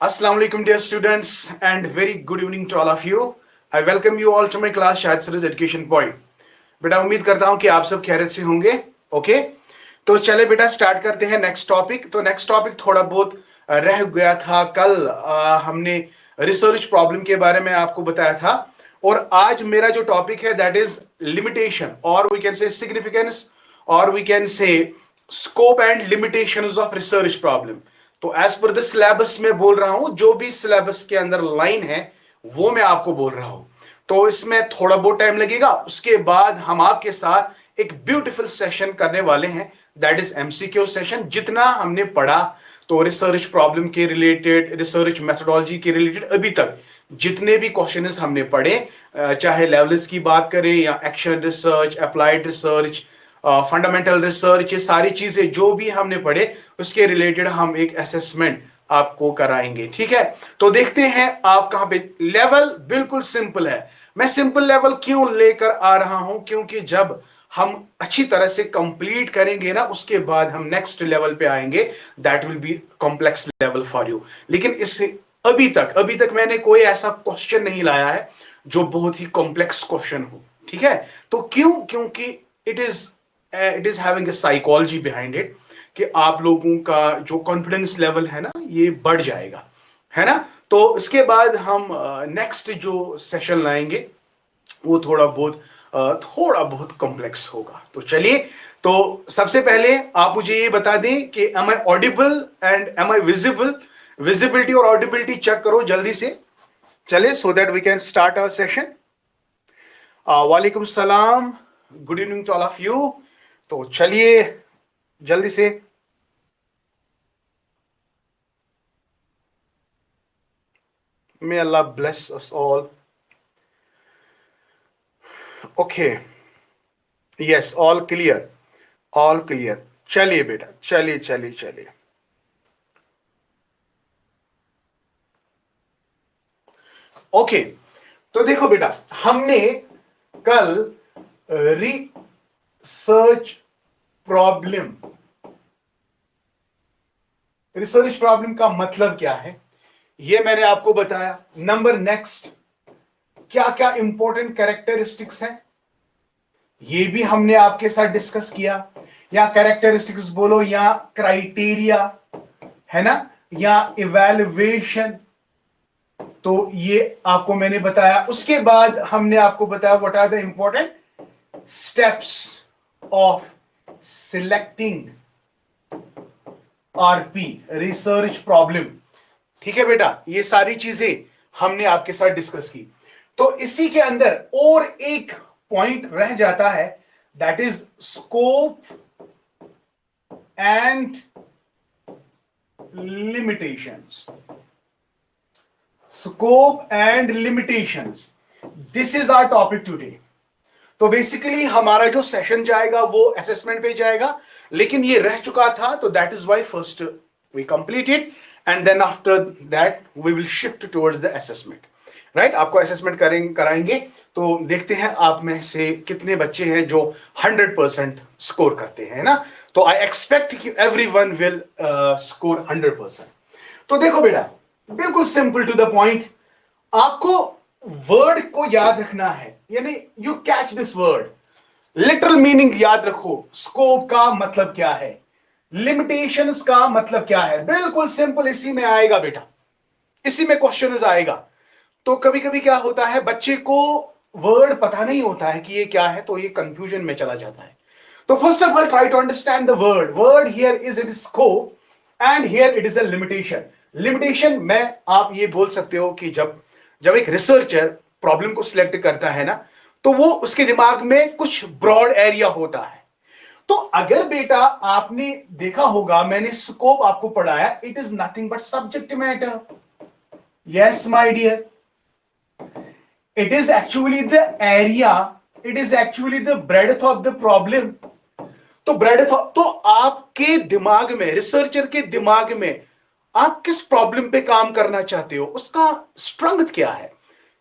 Assalamu alaikum dear students and very good evening to all of you. I welcome you all to my class Shahid sir education point. बेटा उम्मीद करता हूं कि आप सब खैरियत से होंगे। ओके, तो चले बेटा स्टार्ट करते हैं नेक्स्ट टॉपिक। तो नेक्स्ट टॉपिक थोड़ा बहुत रह गया था कल। हमने रिसर्च प्रॉब्लम के बारे में आपको बताया था और आज मेरा जो टॉपिक है दैट इज लिमिटेशन और वी कैन से सिग्निफिकेंस और we can say scope and limitations of research problem. तो एज पर द सिलेबस में बोल रहा हूं, जो भी सिलेबस के अंदर लाइन है वो मैं आपको बोल रहा हूं। तो इसमें थोड़ा बहुत टाइम लगेगा, उसके बाद हम आपके साथ एक ब्यूटीफुल सेशन करने वाले हैं दैट इज एमसीक्यू सेशन। जितना हमने पढ़ा तो रिसर्च प्रॉब्लम के रिलेटेड, रिसर्च मेथोडोलॉजी के रिलेटेड अभी तक जितने भी क्वेश्चंस हमने पढ़े, चाहे लेवल्स की बात करें या action research, applied research, fundamental research, ये सारी चीजें जो भी हमने पढ़े उसके रिलेटेड हम एक असेसमेंट आपको कराएंगे। ठीक है, तो देखते हैं आप कहां पे। लेवल बिल्कुल सिंपल है। मैं सिंपल लेवल क्यों लेकर आ रहा हूं, क्योंकि जब हम अच्छी तरह से कंप्लीट करेंगे ना उसके बाद हम नेक्स्ट लेवल पे आएंगे, that will be complex level for you. लेकिन इससे अभी तक मैंने कोई ऐसा क्वेश्चन नहीं लाया है जो बहुत ही कॉम्प्लेक्स क्वेश्चन हो। ठीक है, तो क्योंकि it is having a psychology behind it कि आप लोगों का जो कॉन्फिडेंस लेवल है ना ये बढ़ जाएगा, है ना। तो इसके बाद हम नेक्स्ट जो सेशन लाएंगे वो थोड़ा बहुत कॉम्प्लेक्स होगा। तो चलिए, तो सबसे पहले आप मुझे ये बता दें कि am I audible and am I visible. Visibility और ऑडिबिलिटी चेक करो जल्दी से। चलिए, so that we can start our session. वालेकुम सलाम, good evening to all of you. तो चलिए जल्दी से। May Allah bless us all. Okay, yes, all clear, all clear. चलिए बेटा, चलिए। ओके, तो देखो बेटा, हमने कल रिसर्च प्रॉब्लम का मतलब क्या है ये मैंने आपको बताया। नंबर नेक्स्ट, क्या क्या इंपॉर्टेंट कैरेक्टरिस्टिक्स हैं ये भी हमने आपके साथ डिस्कस किया, या कैरेक्टरिस्टिक्स बोलो या क्राइटेरिया, है ना, या इवैल्यूएशन। तो ये आपको मैंने बताया। उसके बाद हमने आपको बताया what are the important steps of selecting RP, research problem. ठीक है बेटा, ये सारी चीजें हमने आपके साथ डिस्कस की। तो इसी के अंदर और एक पॉइंट रह जाता है that is scope and limitations. Scope and limitations, this is our topic today. तो बेसिकली हमारा जो सेशन जाएगा वो असेसमेंट पे जाएगा, लेकिन ये रह चुका था तो that is why first we complete it and then after that we will shift towards the assessment. Right, आपको असेसमेंट कराएंगे। तो देखते हैं आप में से कितने बच्चे हैं जो 100% स्कोर करते हैं ना। तो आई एक्सपेक्ट कि एवरीवन विल स्कोर 100%। तो देखो बेटा, बिल्कुल सिंपल टू द पॉइंट, आपको वर्ड को याद रखना है, यानी you catch this word, literal meaning याद रखो। स्कोप का मतलब क्या है, लिमिटेशंस का मतलब क्या है, बिल्कुल सिंपल इसी में आएगा बेटा, इसी में क्वेश्चन आएगा। तो कभी कभी क्या होता है, बच्चे को वर्ड पता नहीं होता है कि ये क्या है, तो ये कंफ्यूजन में चला जाता है। तो first of all try to understand the word here is it scope and here it is a limitation. Limitation में आप ये बोल सकते हो कि जब एक रिसर्चर प्रॉब्लम को सिलेक्ट करता है ना, तो वो उसके दिमाग में कुछ ब्रॉड एरिया होता है। तो अगर बेटा आपने देखा होगा, मैंने स्कोप आपको पढ़ाया, it is nothing but subject matter. Yes my dear, it is actually the area, it is actually the breadth of the problem। तो breadth of, तो आपके दिमाग में, रिसर्चर के दिमाग में आप किस प्रॉब्लम पे काम करना चाहते हो, उसका स्ट्रेंथ क्या है,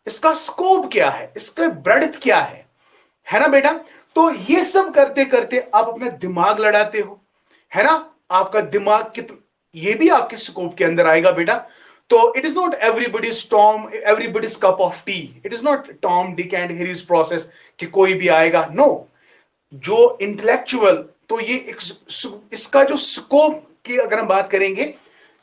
इसका स्कोप क्या है, इसका ब्रेडथ क्या है ना बेटा। तो ये सब करते करते आप अपना दिमाग लड़ाते हो, है ना। आपका दिमाग ये भी आपके स्कोप के अंदर आएगा बेटा। तो it is not everybody's Tom, everybody's cup of tea, it is not Tom Dick and Harry's process कि कोई भी आएगा, नो। जो इंटेलेक्चुअल, तो ये इसका जो स्कोप की अगर हम बात करेंगे,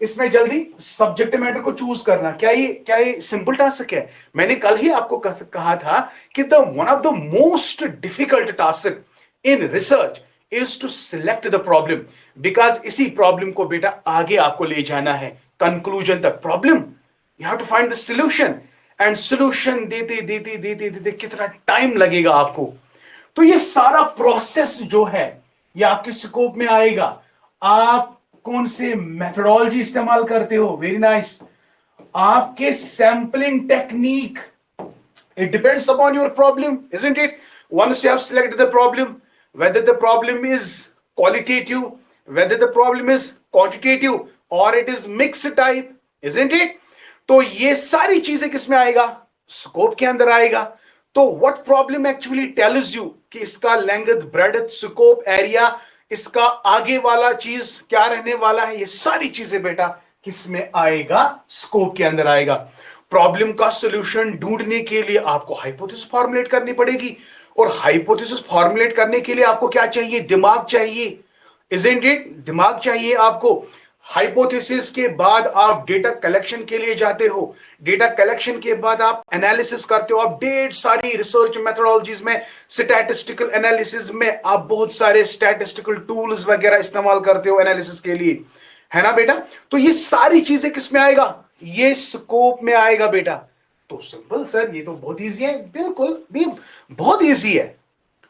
इसमें जल्दी सब्जेक्ट मैटर को चूज करना, क्या ये सिंपल टास्क है? मैंने कल ही आपको कहा था कि the one of the most difficult task in research is to select the problem, because इसी प्रॉब्लम को बेटा आगे आपको ले जाना है कंक्लूजन तक। Problem, you have to find the solution, and solution देते देते देते देते कितना टाइम लगेगा आपको। तो ये सारा प्रोसेस जो है ये आपके स्कोप में आएगा। आप कौन से मेथोडोलॉजी इस्तेमाल करते हो, वेरी नाइस। आपके sampling technique, it depends upon your problem, isn't it? Once you have selected the problem, whether the problem is qualitative, whether the problem is quantitative, or it is mixed type, isn't it? तो ये सारी चीजें किसमें आएगा? Scope के अंदर आएगा। तो what problem actually tells you कि इसका लेंथ, ब्रेडथ, स्कोप, एरिया, इसका आगे वाला चीज क्या रहने वाला है, ये सारी चीजें बेटा किसमें आएगा? स्कोप के अंदर आएगा। प्रॉब्लम का सॉल्यूशन ढूंढने के लिए आपको हाइपोथेसिस फॉर्मुलेट करनी पड़ेगी, और हाइपोथेसिस फॉर्मुलेट करने के लिए आपको क्या चाहिए? दिमाग चाहिए, इजंट इट? दिमाग चाहिए आपको। हाइपोथेसिस के बाद आप डेटा कलेक्शन के लिए जाते हो, डेटा कलेक्शन के बाद आप एनालिसिस करते हो, आप ढेर सारी रिसर्च मेथोडोलॉजीज में, स्टैटिस्टिकल एनालिसिस में आप बहुत सारे स्टैटिस्टिकल टूल्स वगैरह इस्तेमाल करते हो एनालिसिस के लिए, है ना बेटा? तो ये सारी चीजें किसमें आएगा? ये स्कोप में आएगा बेटा। तो सिंपल सर, ये तो बहुत इजी है। बिल्कुल भी बहुत इजी है।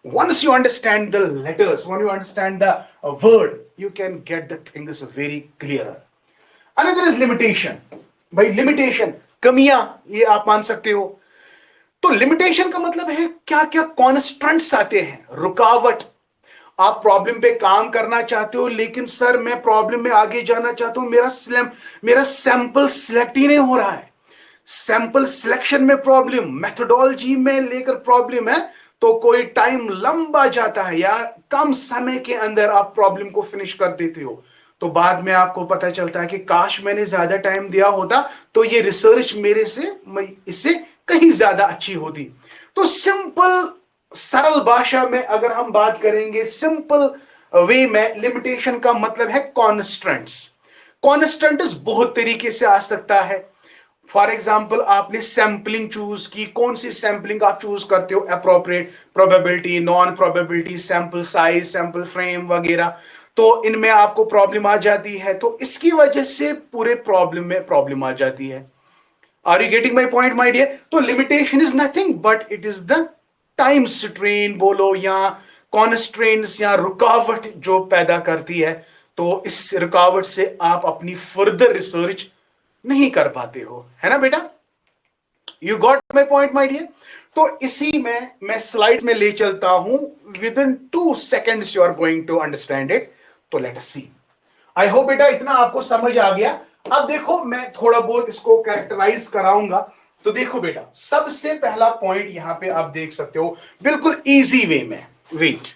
once you understand the letters, when you understand the word, you can get the things very clearer. Another is limitation. भाई लिमिटेशन, कमियां, ये आप मान सकते हो। तो लिमिटेशन का मतलब है क्या क्या कॉन्स्ट्रेंट्स आते हैं, रुकावट। आप प्रॉब्लम पे काम करना चाहते हो, लेकिन सर मैं प्रॉब्लम में आगे जाना चाहता हूं, मेरा सैंपल सिलेक्ट ही नहीं हो रहा है, सैंपल सिलेक्शन में प्रॉब्लम, मेथोडोलॉजी में लेकर प्रॉब्लम है, तो कोई टाइम लंबा जाता है या कम समय के अंदर आप प्रॉब्लम को फिनिश कर देते हो। तो बाद में आपको पता चलता है कि काश मैंने ज्यादा टाइम दिया होता तो ये रिसर्च मेरे से इससे कहीं ज्यादा अच्छी होती। तो सिंपल, सरल भाषा में अगर हम बात करेंगे, सिंपल वे में, लिमिटेशन का मतलब है कॉन्स्ट्रेंट्स। कॉन्स्ट्रेंट्स बहुत तरीके से आ सकता है। फॉर एग्जाम्पल, आपने सैंपलिंग चूज की, कौन सी सैंपलिंग आप चूज करते हो? Appropriate, probability, non probability, sample size, sample frame वगैरह। तो इनमें आपको प्रॉब्लम आ जाती है, तो इसकी वजह से पूरे प्रॉब्लम में प्रॉब्लम आ जाती है। Are you getting my point my dear? तो limitation is nothing but it is the time strain बोलो, या कॉन्स्ट्रेंट्स, या रुकावट जो पैदा करती है। तो इस रुकावट से आप अपनी फर्दर रिसर्च नहीं कर पाते हो, है ना बेटा? You got my point my dear? तो इसी में मैं स्लाइड में ले चलता हूं, within 2 seconds you are going to understand it. तो let us see. I hope बेटा इतना आपको समझ आ गया। अब देखो, मैं थोड़ा बहुत इसको कैरेक्टराइज कराऊंगा। तो देखो बेटा, सबसे पहला पॉइंट यहां पे आप देख सकते हो, बिल्कुल इजी वे में, वेट,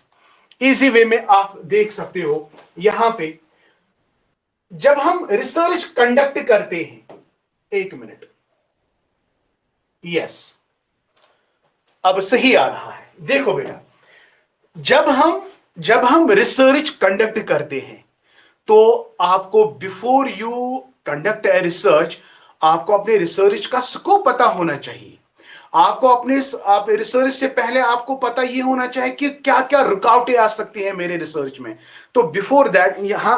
इजी वे में आप देख सकते हो यहां पे, जब हम रिसर्च कंडक्ट करते हैं, 1 मिनट, यस, अब सही आ रहा है। देखो बेटा, जब हम रिसर्च कंडक्ट करते हैं, तो आपको before you conduct a research, आपको अपने रिसर्च का स्कोप पता होना चाहिए। आपको आप रिसर्च से पहले आपको पता ये होना चाहिए कि क्या क्या रुकावटें आ सकती हैं मेरे रिसर्च में। तो बिफोर दैट, यहां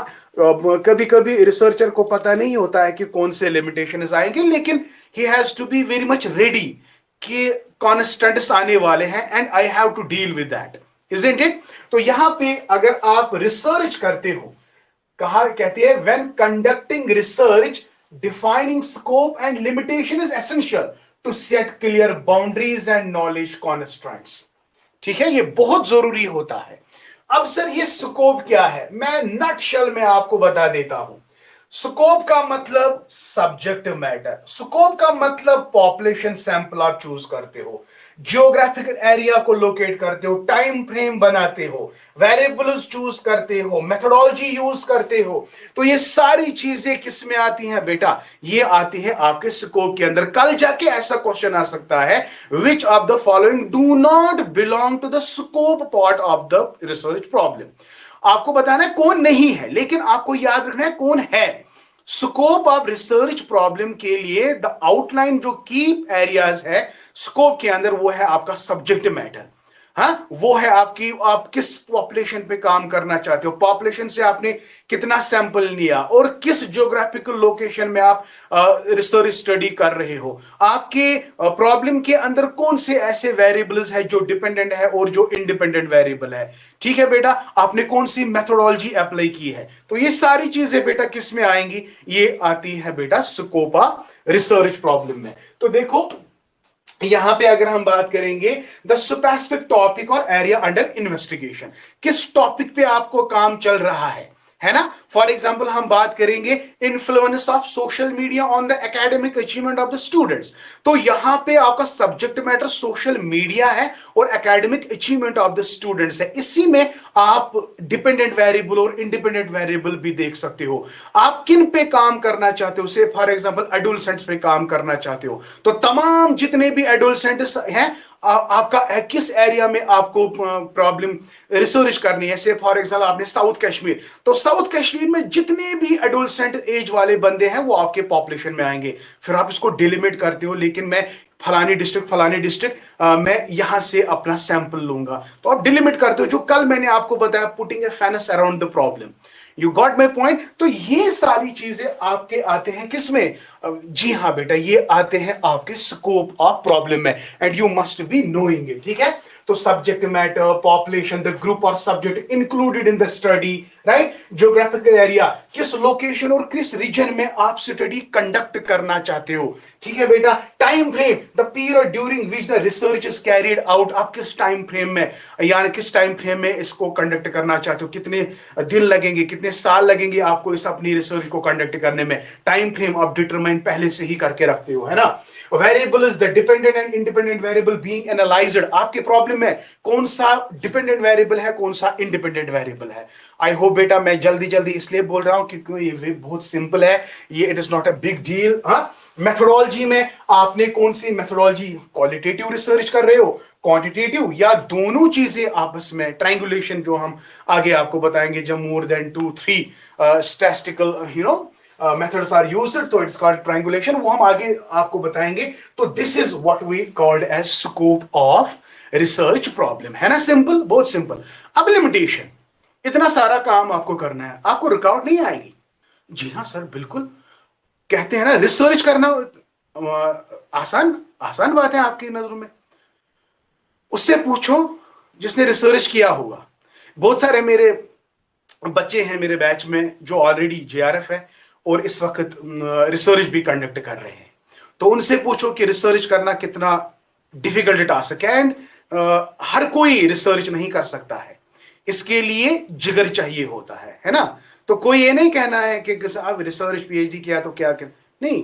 कभी कभी रिसर्चर को पता नहीं होता है कि कौन से लिमिटेशंस आएंगे, लेकिन he has to be very much ready कि कॉन्स्टेंट्स आने वाले हैं, and I have to deal with that, isn't it? तो यहां पे अगर आप रिसर्च करते हो, कहा कहते हैं when conducting research, defining scope and limitation is essential to set clear boundaries and knowledge constraints. ठीक है, ये बहुत जरूरी होता है। अब सर ये स्कोप क्या है? मैं नटशेल में आपको बता देता हूं। स्कोप का मतलब सब्जेक्ट मैटर, स्कोप का मतलब पॉपुलेशन सैंपल आप चूज करते हो, जियोग्राफिकल एरिया को लोकेट करते हो, टाइम फ्रेम बनाते हो, वेरिएबल्स चूज करते हो, मेथोडोलॉजी यूज करते हो, तो ये सारी चीजें किस में आती हैं बेटा? ये आती है आपके स्कोप के अंदर। कल जाके ऐसा क्वेश्चन आ सकता है, which of the following do not belong to the scope part of the research problem. आपको बताना है कौन नहीं है, लेकिन आपको याद रखना है कौन है। स्कोप ऑफ रिसर्च प्रॉब्लम के लिए द आउटलाइन जो की एरियाज है स्कोप के अंदर, वो है आपका सब्जेक्ट मैटर। हाँ, वो है आपकी, आप किस पॉपुलेशन पे काम करना चाहते हो, पॉपुलेशन से आपने कितना सैंपल लिया, और किस ज्योग्राफिकल लोकेशन में आप रिसर्च स्टडी कर रहे हो, आपके प्रॉब्लम के अंदर कौन से ऐसे वेरिएबल्स है जो डिपेंडेंट है और जो इंडिपेंडेंट वेरिएबल है। ठीक है बेटा, आपने कौन सी मेथोडोलॉजी अप्लाई की है। तो ये सारी चीजें बेटा किस में आएंगी? ये आती है बेटा स्कोप ऑफ रिसर्च प्रॉब्लम में। तो देखो यहां पे अगर हम बात करेंगे, द स्पेसिफिक टॉपिक और एरिया अंडर इन्वेस्टिगेशन, किस टॉपिक पे आपको काम चल रहा है ना। फॉर एग्जाम्पल हम बात करेंगे influence of social media on the academic achievement of the students. तो यहां पे आपका सब्जेक्ट मैटर सोशल मीडिया है और academic achievement of the students है। इसी में आप डिपेंडेंट वेरिएबल और इंडिपेंडेंट वेरिएबल भी देख सकते हो। आप किन पे काम करना चाहते हो, से फॉर एग्जाम्पल एडोलसेंट्स पे काम करना चाहते हो, तो तमाम जितने भी एडोलसेंट्स हैं, आपका किस एरिया में आपको प्रॉब्लम रिसर्च करनी है। से फॉर एग्जाम्पल आपने साउथ कश्मीर, तो साउथ कश्मीर में जितने भी एडोलसेंट एज वाले बंदे हैं वो आपके पॉपुलेशन में आएंगे। फिर आप इसको डिलिमिट करते हो, लेकिन मैं फलानी डिस्ट्रिक्ट मैं यहां से अपना सैंपल लूंगा, तो आप डिलिमिट करते हो, जो कल मैंने आपको बताया, putting a fence around the problem. You got my point. तो ये सारी चीजें आपके आते हैं किसमें? जी हाँ बेटा, ये आते हैं आपके स्कोप ऑफ प्रॉब्लम में, and you must be knowing it. ठीक है, तो subject matter, population, the group और subject included in the study, right, geographical area, किस लोकेशन और किस रीजन में आप स्टडी कंडक्ट करना चाहते हो। ठीक है बेटा, time frame, the period during which the research is carried out, आप किस टाइम फ्रेम में, यानी किस टाइम फ्रेम में इसको कंडक्ट करना चाहते हो, कितने दिन लगेंगे, कितने साल लगेंगे आपको इस अपनी रिसर्च को कंडक्ट करने में। टाइम फ्रेम आप डिटरमाइन पहले से ही करके रखते हो, है ना। Variable is the dependent and independent variable being analysed, आपके प्रॉब्लम में कौन सा डिपेंडेंट वेरिएबल है, कौन सा इंडिपेंडेंट वेरिएबल है। आई होप बेटा, मैं जल्दी जल्दी इसलिए बोल रहा हूं क्योंकि ये बहुत सिंपल है, ये it is not a big deal. हाँ, मेथोडोलॉजी में आपने कौन सी मेथोडोलॉजी, क्वालिटेटिव रिसर्च कर रहे हो, क्वांटिटेटिव, या दोनों चीजें आपस में, ट्रायंगुलेशन जो हम आगे आपको बताएंगे, जब more than 2-3 statistical methods are used, तो इट्स कॉल्ड ट्रायंगुलेशन, वो हम आगे आपको बताएंगे। तो this is what we called as scope of research problem, है ना। सिंपल, बहुत सिंपल। अब लिमिटेशन, इतना सारा काम आपको करना है, आपको रुकावट नहीं आएगी। जी हाँ सर, बिल्कुल। कहते हैं ना रिसर्च करना आसान आसान बात है आपकी नजरों में, उससे पूछो जिसने रिसर्च किया होगा। बहुत सारे मेरे बच्चे हैं मेरे बैच में जो ऑलरेडी जेआरएफ है और इस वक्त रिसर्च भी कंडक्ट कर रहे हैं, तो उनसे पूछो कि रिसर्च करना कितना डिफिकल्ट टास्क है। एंड हर कोई रिसर्च नहीं कर सकता है, इसके लिए जिगर चाहिए होता है ना। तो कोई ये नहीं कहना है कि आप रिसर्च पीएचडी किया तो क्या कर, नहीं।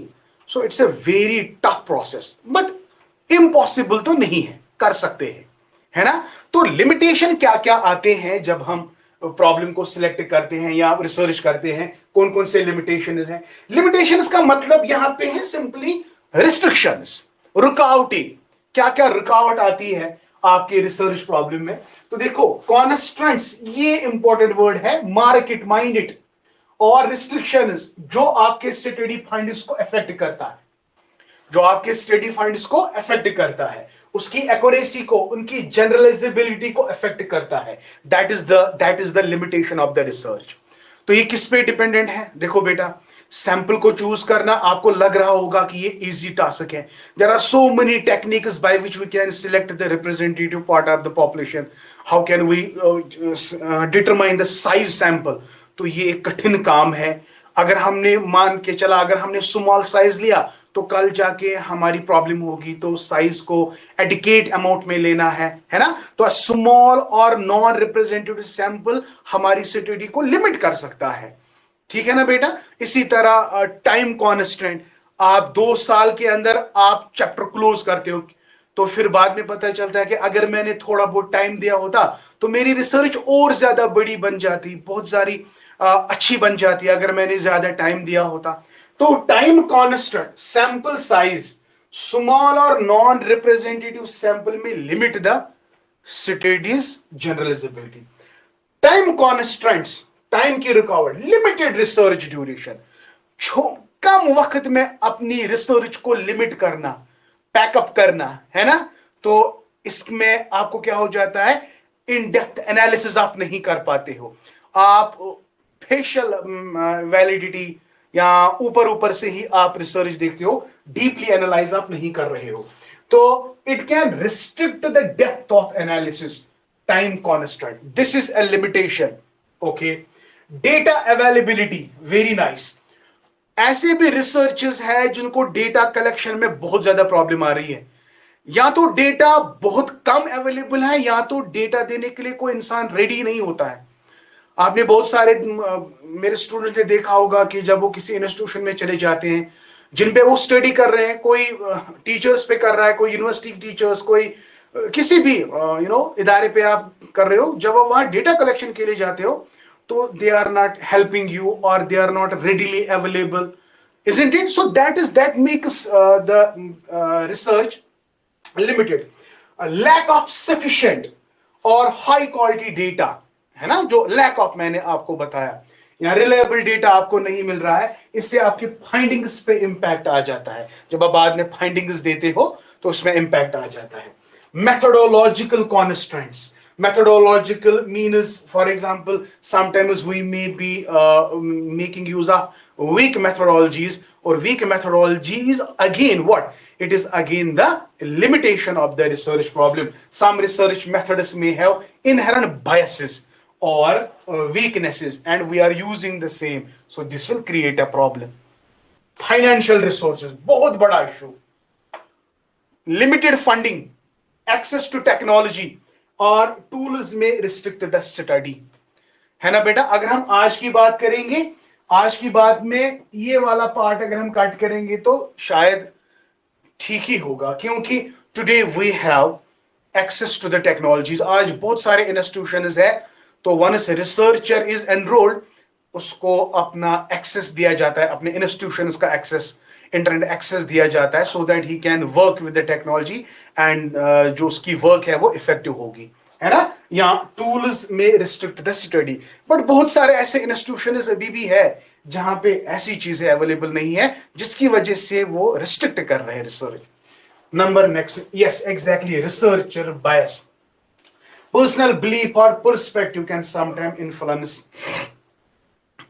So it's a very tough process, but impossible तो नहीं है, कर सकते हैं, है ना। तो लिमिटेशन क्या क्या आते हैं जब हम प्रॉब्लम को सिलेक्ट करते हैं या रिसर्च करते हैं, कौन कौन से लिमिटेशंस हैं। लिमिटेशंस का मतलब यहां पे है सिंपली रिस्ट्रिक्शंस, रुकावटें। क्या क्या रुकावट आती है आपके रिसर्च प्रॉब्लम में? तो देखो, कॉन्स्ट्रेंट्स, ये इंपॉर्टेंट वर्ड है, मार्क इट, माइंड इट। और रिस्ट्रिक्शंस जो आपके स्टडी फाइंडिंग्स को अफेक्ट करता है, जो आपके स्टडी फाइंड्स को अफेक्ट करता है, उसकी एक्यूरेसी को, उनकी जनरलाइजेबिलिटी को अफेक्ट करता है। That is the limitation of the research. तो ये किस पे डिपेंडेंट है? देखो बेटा, सैंपल को चूज करना आपको लग रहा होगा कि ये इजी टास्क है। There are so many techniques by which we can select the representative part of the population. How can we determine the size sample? तो ये एक कठिन काम है। अगर हमने मान के चला, अगर हमने स्मॉल साइज लिया तो कल जाके हमारी प्रॉब्लम होगी, तो साइज को एडिकेट अमाउंट में लेना है ना। तो स्मॉल और नॉन रिप्रेजेंटेटिव सैंपल हमारी स्टडी को लिमिट कर सकता है, ठीक है ना बेटा। इसी तरह टाइम कॉन्स्टेंट, आप 2 साल के अंदर आप चैप्टर क्लोज करते हो, तो फिर बाद में पता चलता है कि अगर मैंने थोड़ा बहुत टाइम दिया होता तो मेरी रिसर्च और ज्यादा बड़ी बन जाती, बहुत सारी अच्छी बन जाती अगर मैंने ज्यादा टाइम दिया होता। तो time constant, sample size, small और नॉन रिप्रेजेंटेटिव सैंपल में limit the studies generalisability. Time constants, time की रुकावट, लिमिटेड रिसर्च ड्यूरेशन, कम वक्त में अपनी रिसर्च को लिमिट करना, पैकअप करना, है ना। तो इसमें आपको क्या हो जाता है, इन डेप्थ एनालिसिस आप नहीं कर पाते हो, आप फेशियल वैलिडिटी या ऊपर ऊपर से ही आप रिसर्च देखते हो, डीपली एनालाइज आप नहीं कर रहे हो। तो it can restrict the depth of analysis, time constant, this is a limitation. Okay, data availability, very nice. ऐसे भी रिसर्चेस है जिनको डेटा कलेक्शन में बहुत ज्यादा प्रॉब्लम आ रही है, या तो डेटा बहुत कम अवेलेबल है या तो डेटा देने के लिए कोई इंसान रेडी नहीं होता है। आपने बहुत सारे मेरे स्टूडेंट ने देखा होगा कि जब वो किसी इंस्टीट्यूशन में चले जाते हैं जिन पे वो स्टडी कर रहे हैं, कोई टीचर्स पे कर रहा है, कोई यूनिवर्सिटी टीचर्स, कोई किसी भी इदारे पे आप कर रहे हो, जब आप वहां डेटा कलेक्शन के लिए जाते हो तो they are not helping you और they are not readily available, isn't it? So that makes the research limited. A lack of sufficient और हाई क्वालिटी डेटा, है ना, जो लैक ऑफ मैंने आपको बताया, या रिलायबल डेटा आपको नहीं मिल रहा है, इससे आपकी फाइंडिंग्स पे इंपैक्ट आ जाता है। जब आप बाद में फाइंडिंग्स देते हो तो उसमें इंपैक्ट आ जाता है। Methodological constraints, methodological means, for example, sometimes we may be making use of weak methodologies, or weak methodologies again what, it is again the limitation of the research problem. Some research methods may have inherent biases or weaknesses and we are using the same, so this will create a problem. Financial resources, बहुत बड़ा issue, limited funding, access to technology और tools में restrict the study, है ना बेटा। अगर हम आज की बात करेंगे, आज की बात में ये वाला पार्ट अगर हम कट करेंगे तो शायद ठीक ही होगा, क्योंकि today we have access to the technologies. आज बहुत सारे इंस्टीट्यूशंस है, तो वंस रिसर्चर इज एनरोल्ड उसको अपना एक्सेस दिया जाता है, अपने इंस्टीट्यूशंस का एक्सेस, इंटरनेट एक्सेस दिया जाता है, so that he can work with the technology and जो उसकी वर्क है वो इफेक्टिव होगी, है ना। या टूल्स में रिस्ट्रिक्ट द स्टडी, बट बहुत सारे ऐसे इंस्टीट्यूशंस अभी भी है जहां पे ऐसी चीजें अवेलेबल नहीं है जिसकी वजह से वो रिस्ट्रिक्ट कर रहे हैं research. Number next, yes exactly, researcher bias, personal belief और perspective can sometime influence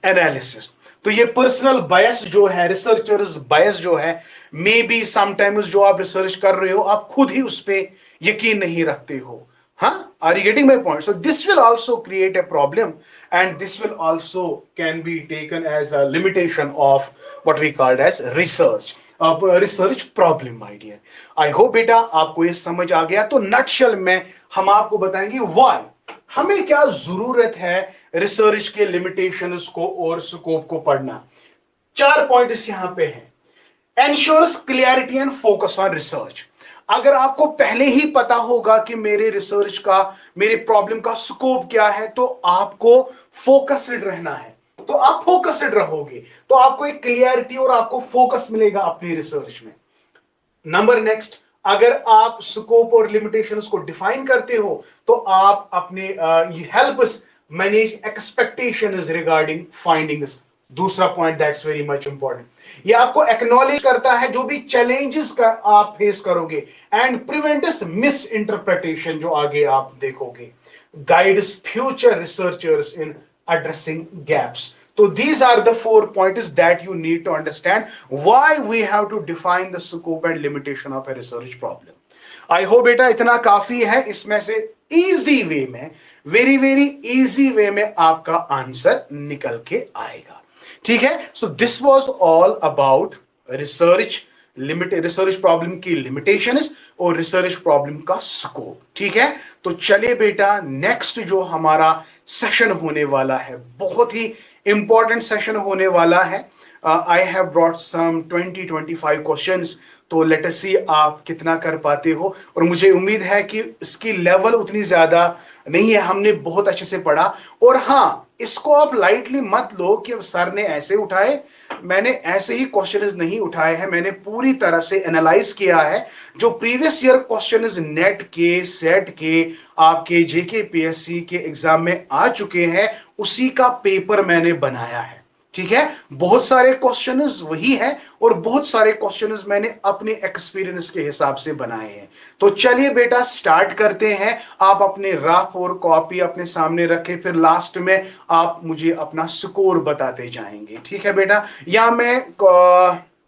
analysis. तो ये पर्सनल बायस जो है, रिसर्चर्स बायस जो है, मे बी समटाइम्स जो आप रिसर्च कर रहे हो आप खुद ही उस पर यकीन नहीं रखते हो। हाँ, are you getting my point? So this will also create a problem and this will also can be taken as a limitation of what we called as research, research problem my dear. I hope बेटा आपको ये समझ आ गया। तो nutshell में हम आपको बताएंगे व्हाई, हमें क्या जरूरत है रिसर्च के लिमिटेशंस को और स्कोप को पढ़ना। 4 पॉइंट्स यहां पे हैं। Ensures clarity and focus on research. अगर आपको पहले ही पता होगा कि मेरे रिसर्च का, मेरे प्रॉब्लम का स्कोप क्या है, तो आपको फोकस्ड रहना है, तो आप फोकस्ड रहोगे तो आपको एक क्लियरिटी और आपको फोकस मिलेगा अपनी रिसर्च में। नंबर नेक्स्ट, अगर आप स्कोप और लिमिटेशंस को डिफाइन करते हो तो आप अपने helps manage expectations regarding findings. दूसरा point that's very much important, ये आपको एक्नॉलेज करता है जो भी चैलेंजेस का आप फेस करोगे एंड प्रिवेंट्स मिस इंटरप्रिटेशन जो आगे आप देखोगे, guides future researchers in addressing gaps. So these are the 4 points that you need to understand why we have to define the scope and limitation of a research problem. I hope बेटा इतना काफी है। इसमें से easy way में, very easy way में आपका answer निकल के आएगा, ठीक है। So this was all about research research problem की लिमिटेशंस और रिसर्च प्रॉब्लम का स्कोप, ठीक है। तो चलिए बेटा, नेक्स्ट जो हमारा सेशन होने वाला है बहुत ही इंपॉर्टेंट सेशन होने वाला है। I have brought some 20-25 questions, तो लेट अस सी आप कितना कर पाते हो। और मुझे उम्मीद है कि इसकी लेवल उतनी ज्यादा नहीं है, हमने बहुत अच्छे से पढ़ा। और हाँ, इसको आप लाइटली मत लो कि सर ने ऐसे उठाए, मैंने ऐसे ही क्वेश्चंस नहीं उठाए हैं, मैंने पूरी तरह से एनालाइज किया है। जो प्रीवियस ईयर क्वेश्चंस नेट के, सेट के, आपके जेके पीएससी के एग्जाम में आ चुके हैं, उसी का पेपर मैंने बनाया है। ठीक है, बहुत सारे क्वेश्चंस वही है और बहुत सारे क्वेश्चंस मैंने अपने एक्सपीरियंस के हिसाब से बनाए हैं। तो चलिए बेटा स्टार्ट करते हैं। आप अपने रफ और कॉपी अपने सामने रखें, फिर लास्ट में आप मुझे अपना स्कोर बताते जाएंगे। ठीक है बेटा, या मैं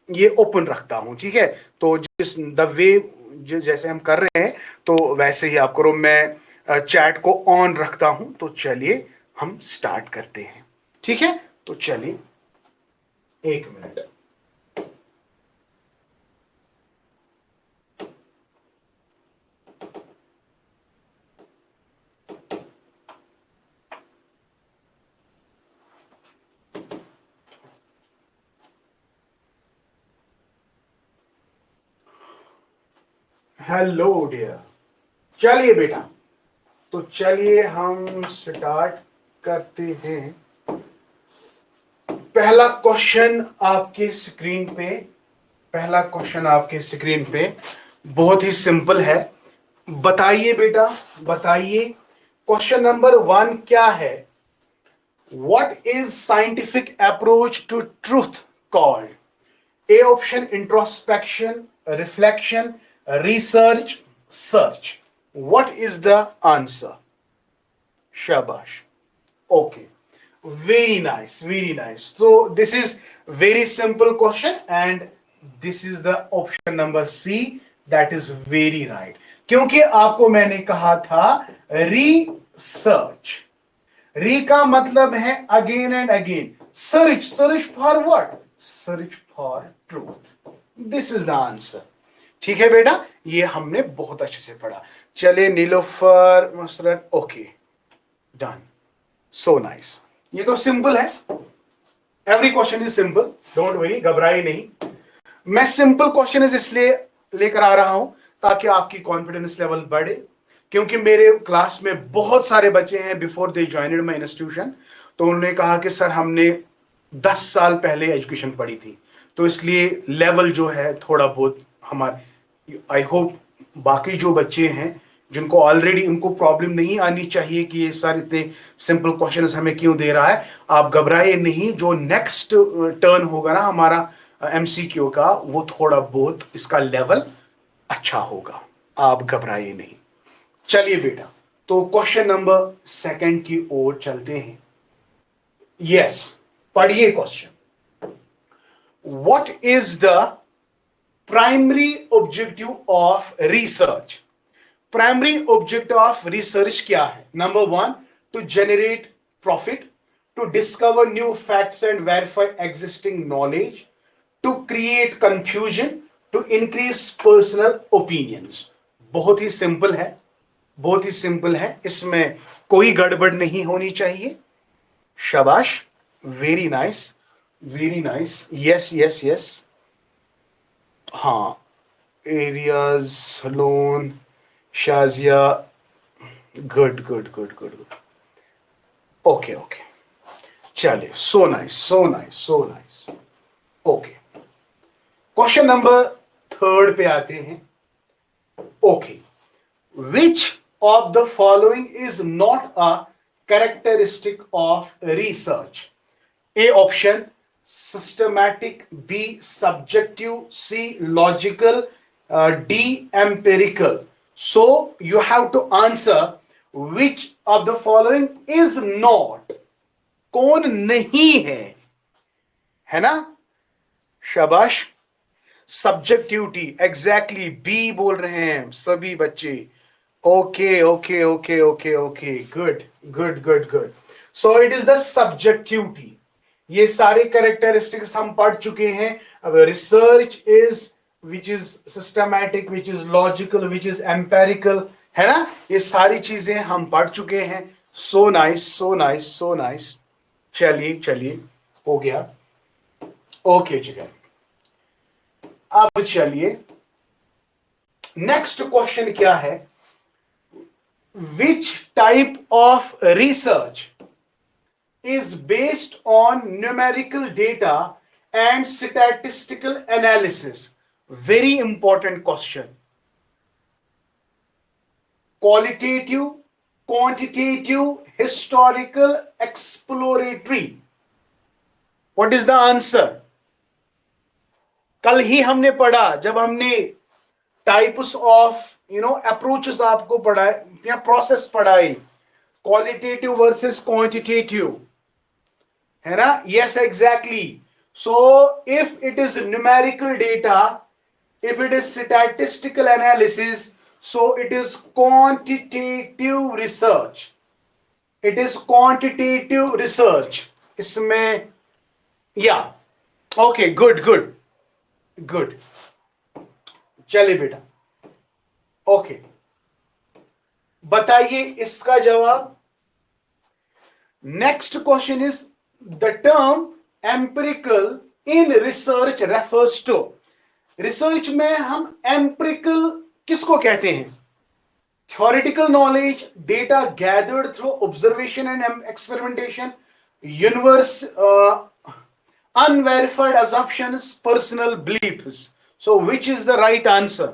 ये ओपन रखता हूं। ठीक है, तो जिस द वे जैसे हम कर रहे हैं तो वैसे ही आप करो। मैं चैट को ऑन रखता हूं, तो चलिए हम स्टार्ट करते हैं। ठीक है, तो चलिए 1 मिनट। हेलो डियर, चलिए बेटा, तो चलिए हम स्टार्ट करते हैं। पहला क्वेश्चन आपके स्क्रीन पे, पहला क्वेश्चन आपके स्क्रीन पे बहुत ही सिंपल है। बताइए बेटा, बताइए क्वेश्चन नंबर 1 क्या है? What is scientific approach to truth called? A option introspection, reflection, research, search. What is the answer? शाबाश, okay, very nice, very nice. So this is very simple question and this is the option number C, that is very right. क्योंकि आपको मैंने कहा था research, री का मतलब है again and again, search, search for what? Search for truth. This is the answer. ठीक है बेटा, ये हमने बहुत अच्छे से पढ़ा। चले Nilofar Masarat, okay, done, so nice. ये तो सिंपल है, every question is simple, don't worry, घबराइए नहीं। मैं सिंपल क्वेश्चन इसलिए लेकर आ रहा हूं ताकि आपकी कॉन्फिडेंस लेवल बढ़े, क्योंकि मेरे क्लास में बहुत सारे बच्चे हैं बिफोर दे ज्वाइनेड माय इंस्टीट्यूशन, तो उन्होंने कहा कि सर हमने 10 साल पहले एजुकेशन पढ़ी थी, तो इसलिए लेवल जो है थोड़ा बहुत हमारे, आई होप बाकी जो बच्चे हैं जिनको ऑलरेडी, उनको प्रॉब्लम नहीं आनी चाहिए कि ये सारे इतने सिंपल क्वेश्चंस हमें क्यों दे रहा है। आप घबराइए नहीं, जो नेक्स्ट टर्न होगा ना हमारा एमसीक्यू का, वो थोड़ा बहुत इसका लेवल अच्छा होगा, आप घबराइए नहीं। चलिए बेटा, तो क्वेश्चन नंबर 2 की ओर चलते हैं। यस, पढ़िए question. What is the primary objective of research? Primary objective of research क्या है? Number 1, to generate profit, to discover new facts and verify existing knowledge, to create confusion, to increase personal opinions. बहुत ही simple है, बहुत ही simple है, इसमें कोई गड़बड़ नहीं होनी चाहिए। शाबाश, very nice, very nice, yes yes yes. हाँ, Ariyaz, Lone, Shazia, good good good good good, okay okay, चलिए, so nice so nice so nice, okay. Question number 3 पे आते हैं। Okay, which of the following is not a characteristic of research? A option systematic, B subjective, C logical, D empirical. So you have to answer which of the following is not, कौन नहीं है ना? शाबाश, subjectivity, exactly, B बोल रहे हैं सभी बच्चे। Okay okay okay okay okay, good good good good. So it is the subjectivity. ये सारे कैरेक्टरिस्टिक्स हम पढ़ चुके हैं। अब research is which is systematic, which is logical, which is empirical, है ना? ये सारी चीजें हम पढ़ चुके हैं। so nice so nice so nice। चलिए चलिए, हो गया। ओके जिगर, अब चलिए नेक्स्ट क्वेश्चन क्या है, which type of research is based on numerical data and statistical analysis? Very important question. Qualitative, quantitative, historical, exploratory. What is the answer? कल ही हमने पढ़ा जब हमने टाइप्स ऑफ अप्रोचेस आपको पढ़ाए या प्रोसेस पढ़ाई, क्वालिटेटिव वर्सेस क्वांटिटेटिव, है ना? Yes, exactly. So if it is numerical data, if it is statistical analysis, so it is quantitative research. It is quantitative research. इसमें yeah. Okay, good, good, good. चलिए बेटा, okay बताइए इसका जवाब. Next question is the term empirical in research refers to. रिसर्च में हम empirical किसको कहते हैं? Theoretical knowledge, data gathered through observation and experimentation, universe, unverified assumptions, personal beliefs. So which is the right answer?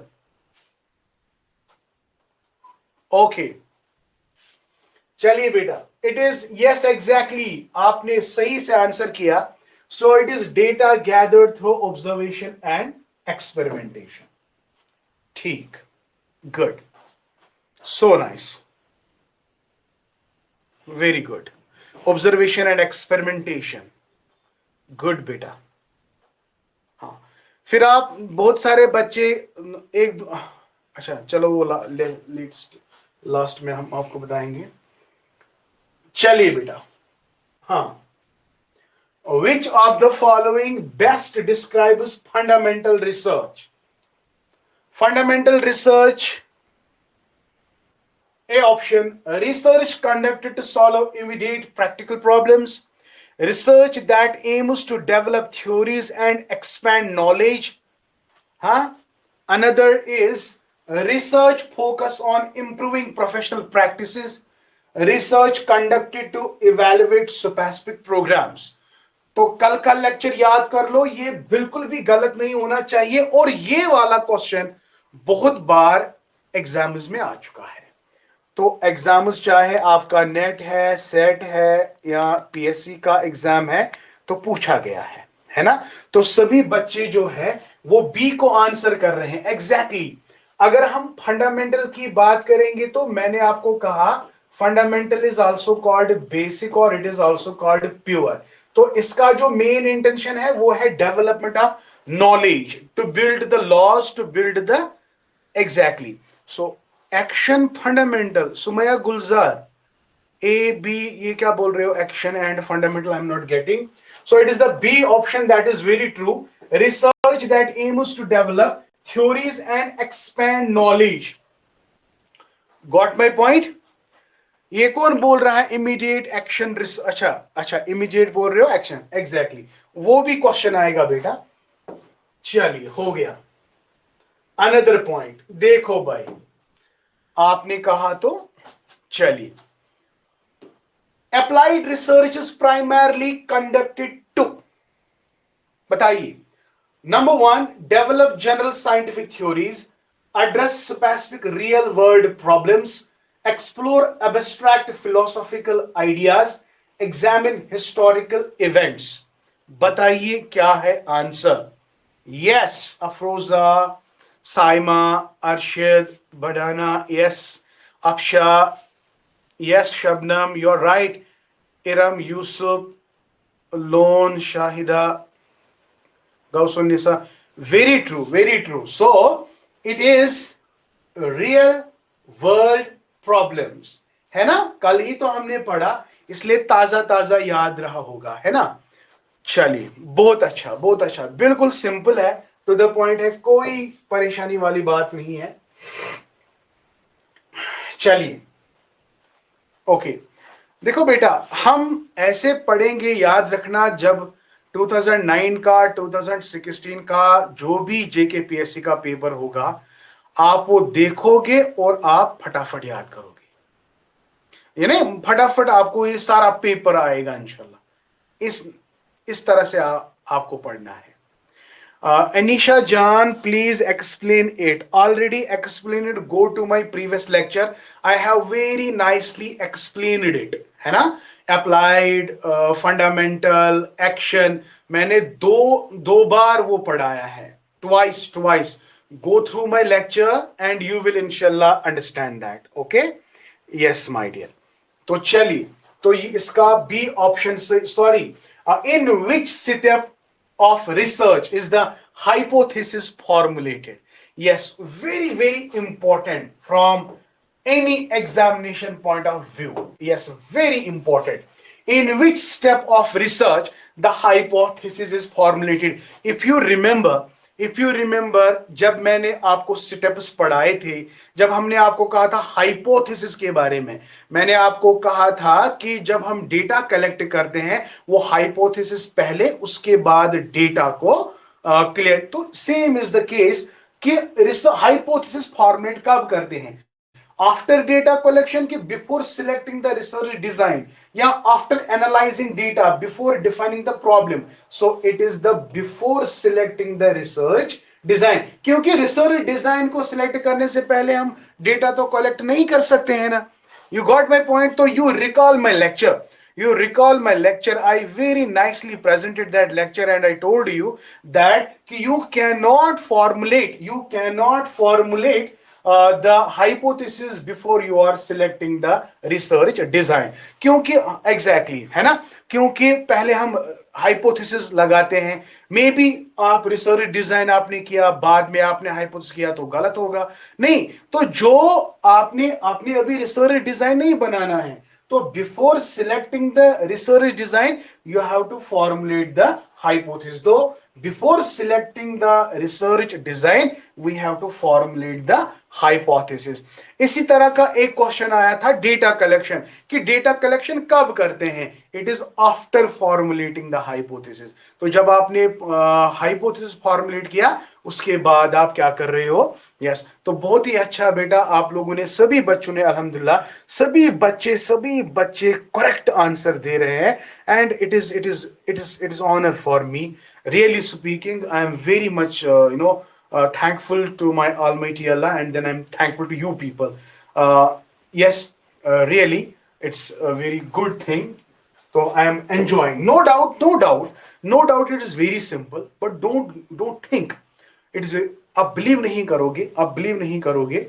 Okay, चलिए बेटा, it is yes exactly, आपने सही से आंसर किया. So it is data gathered through observation and experimentation. ठीक, good, so nice, very good. Observation and experimentation, good बेटा. हाँ, फिर आप बहुत सारे बच्चे एक अच्छा चलो वो लास्ट में हम आपको बताएंगे. चलिए बेटा, हाँ, विच of the following best describes fundamental research? Fundamental research, A option, research conducted to solve immediate practical problems, research that aims to develop theories and expand knowledge. Another is research focused on improving professional practices, research conducted to evaluate specific programs. तो कल का lecture याद कर लो, ये बिल्कुल भी गलत नहीं होना चाहिए. और ये वाला क्वेश्चन बहुत बार एग्जाम्स में आ चुका है. तो एग्जाम्स चाहे आपका नेट है, सेट है या पीएससी का एग्जाम है, तो पूछा गया है ना? तो सभी बच्चे जो है वो बी को आंसर कर रहे हैं एग्जैक्टली. अगर हम फंडामेंटल की बात करेंगे तो मैंने आपको कहा fundamental is also called basic और it is also called pure. तो इसका जो मेन इंटेंशन है वो है development of knowledge, to build the laws, to build the exactly. So action fundamental, Sumaiya Gulzar, A B, ये क्या बोल रहे हो? Action and fundamental, I am not getting. So it is the B option that is very true. Research that aims to develop theories and expand knowledge. Got my point? ये कौन बोल रहा है इमीडिएट एक्शन? अच्छा अच्छा, immediate बोल रहे हो, एक्शन, एग्जैक्टली. वो भी क्वेश्चन आएगा बेटा. चलिए, हो गया. अनदर पॉइंट देखो भाई, आपने कहा तो चलिए, applied research is primarily conducted to, बताइए. Number 1, develop general scientific theories, address specific real world problems, explore abstract philosophical ideas, examine historical events. बताइए क्या है answer? Yes Afroza, Saima, Arshad, Badana, yes Afsha, yes Shabnam, you are right. Iram, Yusuf, Lone, Shahida, Gausunnisa, very true, very true. So it is real world problems, है ना? कल ही तो हमने पढ़ा, इसलिए ताजा ताजा याद रहा होगा, है ना? चलिए, बहुत अच्छा, बहुत अच्छा, बिल्कुल सिंपल है, टू द पॉइंट है, कोई परेशानी वाली बात नहीं है. चलिए, ओके. देखो बेटा, हम ऐसे पढ़ेंगे, याद रखना, जब 2009 का 2016 का जो भी जेकेपीएससी का पेपर होगा, आप वो देखोगे और आप फटाफट याद करोगे, यानी फटाफट आपको ये सारा पेपर आएगा इंशाल्लाह। इस तरह से आपको पढ़ना है। Anisha Jan, please explain it. Already explained it. Go to my previous lecture. I have very nicely explained it. है ना? Applied, fundamental, action. मैंने दो बार वो पढ़ाया है. Twice. Go through my lecture and you will inshallah understand that. Okay? Yes, my dear. तो चलिए, तो इसका बी ऑप्शन से, sorry, in which step of research is the hypothesis formulated? Yes, very important from any examination point of view. Yes, very important. In which step of research the hypothesis is formulated? If you remember, जब मैंने आपको steps पढ़ाए थे, जब हमने आपको कहा था हाइपोथेसिस के बारे में, मैंने आपको कहा था कि जब हम डेटा कलेक्ट करते हैं, वो हाइपोथेसिस पहले, उसके बाद डेटा को क्लियर। तो सेम इज द केस कि हाइपोथेसिस फॉर्मेट कब करते हैं? आफ्टर डेटा कलेक्शन की before selecting the research design, या after analysing data before defining the problem. So it is the before selecting the research design, क्योंकि research design को select करने से पहले हम डेटा तो कलेक्ट नहीं कर सकते हैं ना। You got my point? तो you recall my lecture. You recall my lecture. I very nicely presented that lecture and I told you that you cannot formulate the hypothesis before you are selecting the research design. क्योंकि exactly है ना, क्योंकि पहले हम hypothesis लगाते हैं। May be आप research design आपने किया, बाद में आपने हाइपोथेसिस किया, तो गलत होगा। नहीं, तो जो आपने अभी रिसर्च डिजाइन नहीं बनाना है, तो before selecting the research design you have to formulate the hypothesis. Though before selecting the research design we have to formulate the hypothesis. इसी तरह का एक क्वेश्चन आया था डेटा कलेक्शन, कि डेटा कलेक्शन कब करते हैं? It is after formulating the hypothesis. तो जब आपने हाइपोथेसिस फॉर्मुलेट किया, उसके बाद आप क्या कर रहे हो? यस, तो बहुत ही अच्छा बेटा, आप लोगों ने, सभी बच्चों ने अल्हम्दुलिल्लाह, सभी बच्चे करेक्ट आंसर दे रहे हैं। And it is honour for me, really speaking. I am very much thankful to my Almighty Allah, and then I'm thankful to you people. Yes, really, it's a very good thing. So I am enjoying. No doubt. It is very simple, but don't think it is. आप believe नहीं करोगे,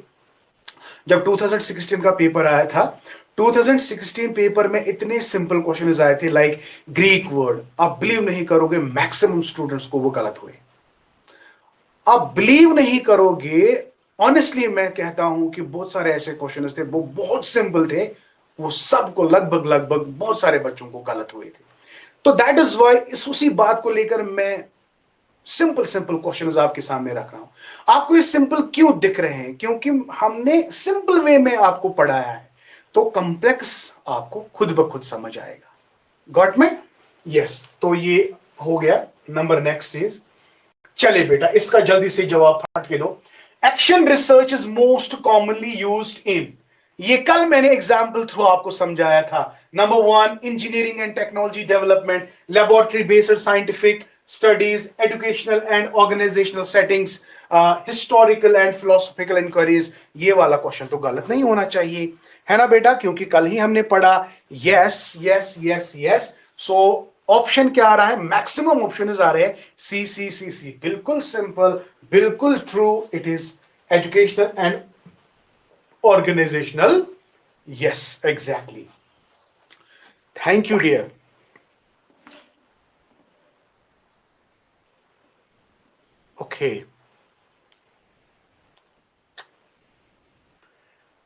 जब 2016 का paper आया था, 2016 paper में इतने simple question आए थे, लाइक ग्रीक वर्ड। आप बिलीव नहीं करोगे, मैक्सिमम स्टूडेंट्स को वो गलत हुए। आप बिलीव नहीं करोगे, ऑनेस्टली मैं कहता हूं कि बहुत सारे ऐसे क्वेश्चन थे, वो बहुत सिंपल थे, वो सबको लगभग बहुत सारे बच्चों को गलत हुए थे। तो दैट इज वाई उसी बात को लेकर मैं सिंपल क्वेश्चंस आपके सामने रख रहा हूं। आपको ये सिंपल क्यों दिख रहे हैं? क्योंकि हमने सिंपल वे में आपको पढ़ाया है, तो कॉम्प्लेक्स आपको खुद ब खुद समझ आएगा। गॉट में? यस, तो ये हो गया नंबर। नेक्स्ट इज, चले बेटा, इसका जल्दी से जवाब फट के दो। Action research is most commonly used in, ये कल मैंने एग्जाम्पल थ्रू आपको समझाया था। Number 1, engineering and technology development, laboratory based scientific studies, educational and organisational settings, historical and philosophical inquiries. ये वाला क्वेश्चन तो गलत नहीं होना चाहिए, है ना बेटा, क्योंकि कल ही हमने पढ़ा। यस। सो ऑप्शन क्या आ रहा है? मैक्सिमम ऑप्शन आ रहे हैं सी। बिल्कुल सिंपल, बिल्कुल true. It is educational and organisational. Yes, exactly. Thank you dear. Okay,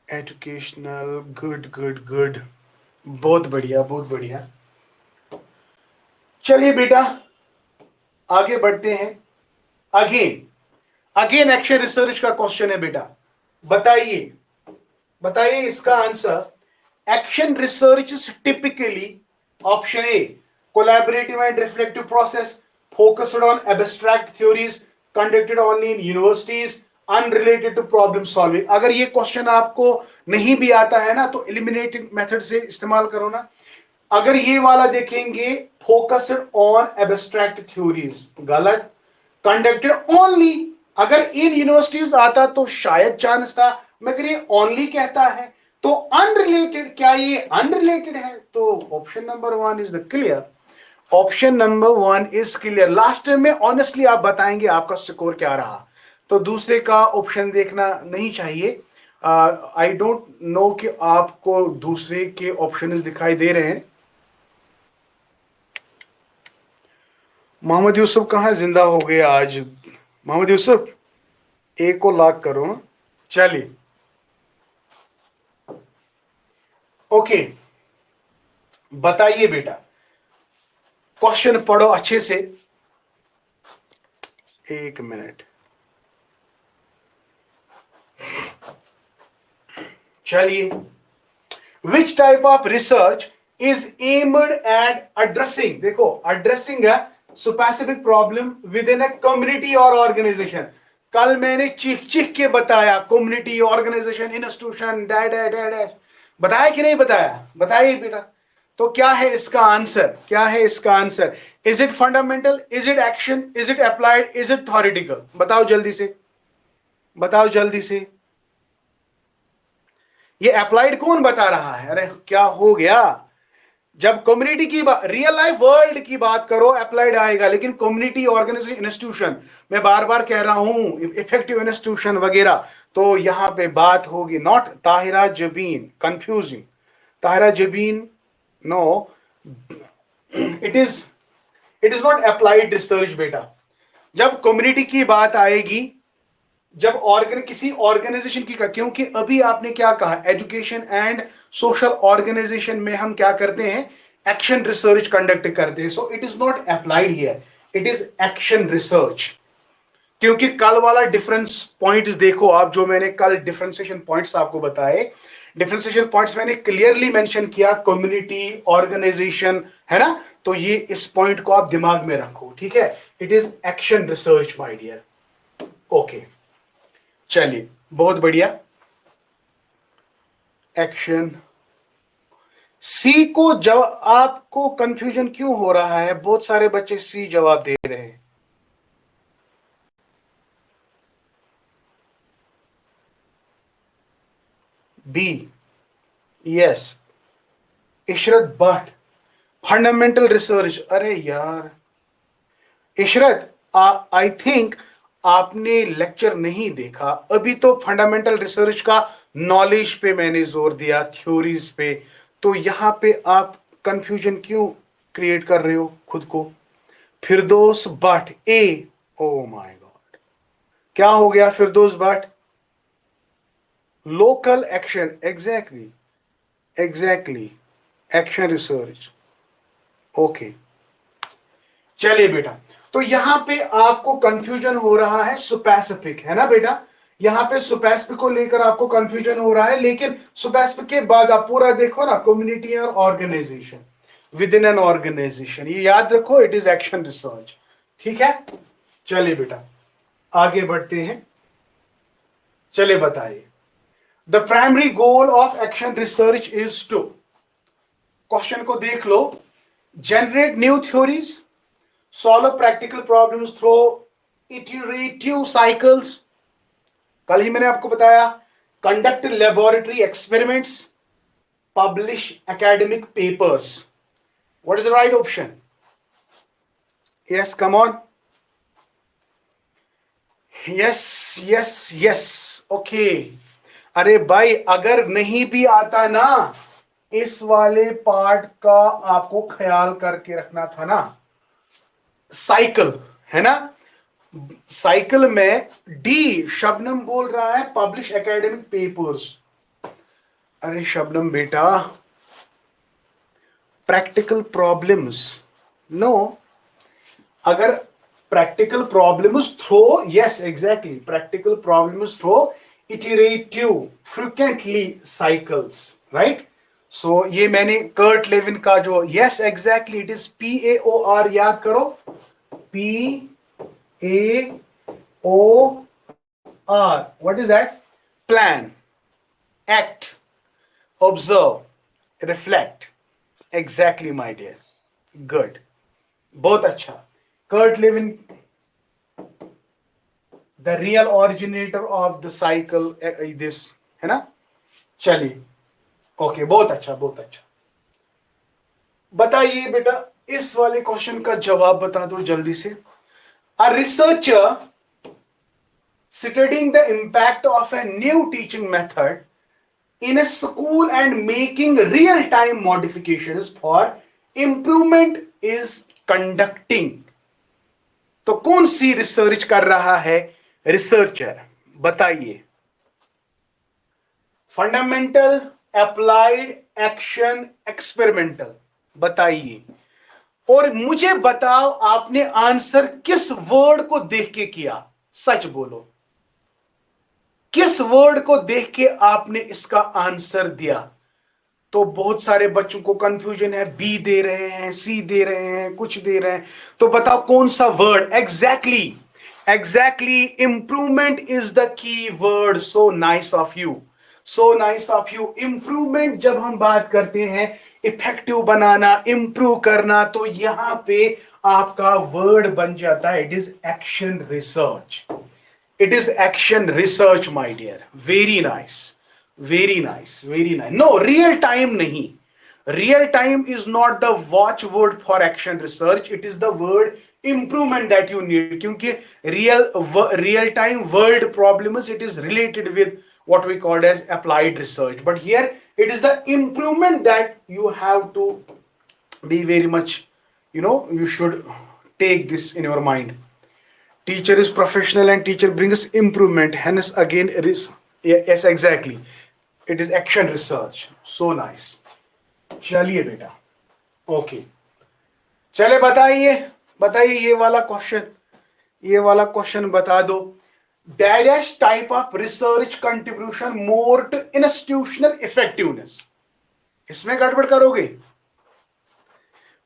educational, good, बहुत बढ़िया। चलिए बेटा, आगे बढ़ते हैं। अगेन एक्शन रिसर्च का क्वेश्चन है बेटा। बताइए इसका answer. Action research is typically, option A, collaborative and reflective process, focused on abstract theories, conducted only in universities, unrelated to problem solving. अगर ये क्वेश्चन आपको नहीं भी आता है ना तो एलिमिनेटिंग मेथड से इस्तेमाल करो ना. अगर ये वाला देखेंगे फोकस्ड ऑन एब्स्ट्रैक्ट थ्योरीज, गलत. कंडक्टेड ओनली, अगर इन यूनिवर्सिटीज आता तो शायद चांस था, मगर ये ओनली कहता है तो अनरिलेटेड. क्या ये अनरिलेटेड है? तो option number 1 is the clear. Option number 1 is clear. Last में ऑनेस्टली आप बताएंगे आपका स्कोर क्या रहा. तो दूसरे का ऑप्शन देखना नहीं चाहिए. आई डोंट नो कि आपको दूसरे के ऑप्शन दिखाई दे रहे हैं. मोहम्मद यूसुफ कहाँ जिंदा हो गए आज? मोहम्मद यूसुफ एक को लॉक करो. चलिए ओके, बताइए बेटा, क्वेश्चन पढ़ो अच्छे से. एक मिनट. चलिए, which type of research is aimed at addressing, देखो अड्रेसिंग है specific problem with in a community और ऑर्गेनाइजेशन. कल मैंने चीख चीख के बताया कम्युनिटी, ऑर्गेनाइजेशन, इंस्टीट्यूशन, बताया कि नहीं बताया? बताइए बेटा. तो क्या है इसका आंसर? क्या है इसका answer? Is it fundamental, is it action, is it applied, is it theoretical? बताओ जल्दी से, बताओ जल्दी से. ये अप्लाइड कौन बता रहा है? अरे क्या हो गया? जब कम्युनिटी की बात, रियल लाइफ वर्ल्ड की बात करो अप्लाइड आएगा, लेकिन कम्युनिटी, ऑर्गेनाइजेशन, इंस्टीट्यूशन, मैं बार बार कह रहा हूं इफेक्टिव इंस्टीट्यूशन वगैरह, तो यहां पे बात होगी. Not Tahira Jabeen, confusing. Tahira Jabeen, no, it is not applied research बेटा. जब कम्युनिटी की बात आएगी, जब किसी ऑर्गेनाइजेशन की, क्योंकि अभी आपने क्या कहा, एजुकेशन एंड सोशल ऑर्गेनाइजेशन में हम क्या करते हैं? एक्शन रिसर्च कंडक्ट करते हैं. सो it is not applied here, it is action research. क्योंकि कल वाला डिफरेंस पॉइंट्स देखो आप, जो मैंने कल डिफरेंशिएशन पॉइंट्स आपको बताए, डिफरेंशिएशन पॉइंट्स मैंने क्लियरली मेंशन किया, कम्युनिटी, ऑर्गेनाइजेशन, है ना. तो ये इस पॉइंट को आप दिमाग में रखो, ठीक है. It is action research my dear. Okay, चलिए बहुत बढ़िया. एक्शन. सी को जब आपको कंफ्यूजन क्यों हो रहा है? बहुत सारे बच्चे सी जवाब दे रहे हैं. B, yes. Ishrat Bhatt, fundamental research. अरे यार इशरत, आई थिंक आपने लेक्चर नहीं देखा. अभी तो फंडामेंटल रिसर्च का नॉलेज पे मैंने जोर दिया, थ्योरीज पे. तो यहां पे आप कंफ्यूजन क्यों क्रिएट कर रहे हो खुद को? Firdaus Bhat A, oh my god, क्या हो गया Firdaus Bhat? Local action, exactly, exactly, action research. Okay, चलिए बेटा. तो यहां पे आपको कंफ्यूजन हो रहा है स्पेसिफिक, है ना बेटा. यहां पे स्पेसिफिक को लेकर आपको कंफ्यूजन हो रहा है, लेकिन स्पेसिफिक के बाद आप पूरा देखो ना, कम्युनिटी और organisation, within an organisation, ये याद रखो, इट इज एक्शन रिसर्च. ठीक है, चलिए बेटा आगे बढ़ते हैं. चलिए बताइए. The primary goal of action research is to, question को देख लो, generate new theories, solve practical problems through iterative cycles. कल ही मैंने आपको बताया, conduct laboratory experiments, publish academic papers. What is the right option? Yes, come on. Yes, yes, yes. Okay. अरे भाई अगर नहीं भी आता ना, इस वाले पार्ट का आपको ख्याल करके रखना था ना. साइकिल, है ना. साइकिल में डी, शबनम बोल रहा है पब्लिश एकेडमिक पेपर्स. अरे शबनम बेटा, प्रैक्टिकल प्रॉब्लम्स, नो. अगर practical problems through, yes exactly, practical problems through iterative frequently cycles, right. So ये मैंने कर्ट लेविन का जो, yes exactly, it is PAOR, याद करो. PAOR, what is that? Plan, act, observe, reflect. Exactly, my dear. Good. बहुत अच्छा. Kurt Lewin, the real originator of the cycle, this है ना. चलिए, ओके, बहुत अच्छा, बहुत अच्छा. बताइए बेटा, इस वाले क्वेश्चन का जवाब बता दो जल्दी से. A researcher studying the impact of a new teaching method in a school and making real-time modifications for improvement is conducting. तो कौन सी रिसर्च कर रहा है रिसर्चर? बताइए. Fundamental, applied, action, experimental. बताइए. और मुझे बताओ आपने आंसर किस वर्ड को देख के किया. सच बोलो, किस वर्ड को देख के आपने इसका आंसर दिया. तो बहुत सारे बच्चों को कंफ्यूजन है, बी दे रहे हैं, सी दे रहे हैं, कुछ दे रहे हैं. तो बताओ कौन सा word. Exactly, exactly, improvement is the key word. So nice of you, so nice of you. Improvement जब हम बात करते हैं, इफेक्टिव बनाना, इंप्रूव करना, तो यहां पे आपका वर्ड बन जाता है, it is action research. It is action research, my dear. Very nice. Very nice. Very nice. No, real time nahi. Real time is not the watchword for action research. It is the word improvement that you need. क्योंकि real time world problems, it is related with what we call as applied research. But here it is the improvement that you have to be very much, you should take this in your mind. Teacher is professional and teacher brings improvement, hence again it is, yes, exactly, it is action research. So nice. चलिए बेटा, okay. चले बताइए, बताइए ये वाला question, ये वाला question बता दो. Dash type of research contribution more to institutional effectiveness. इसमें गड़बड़ करोगे.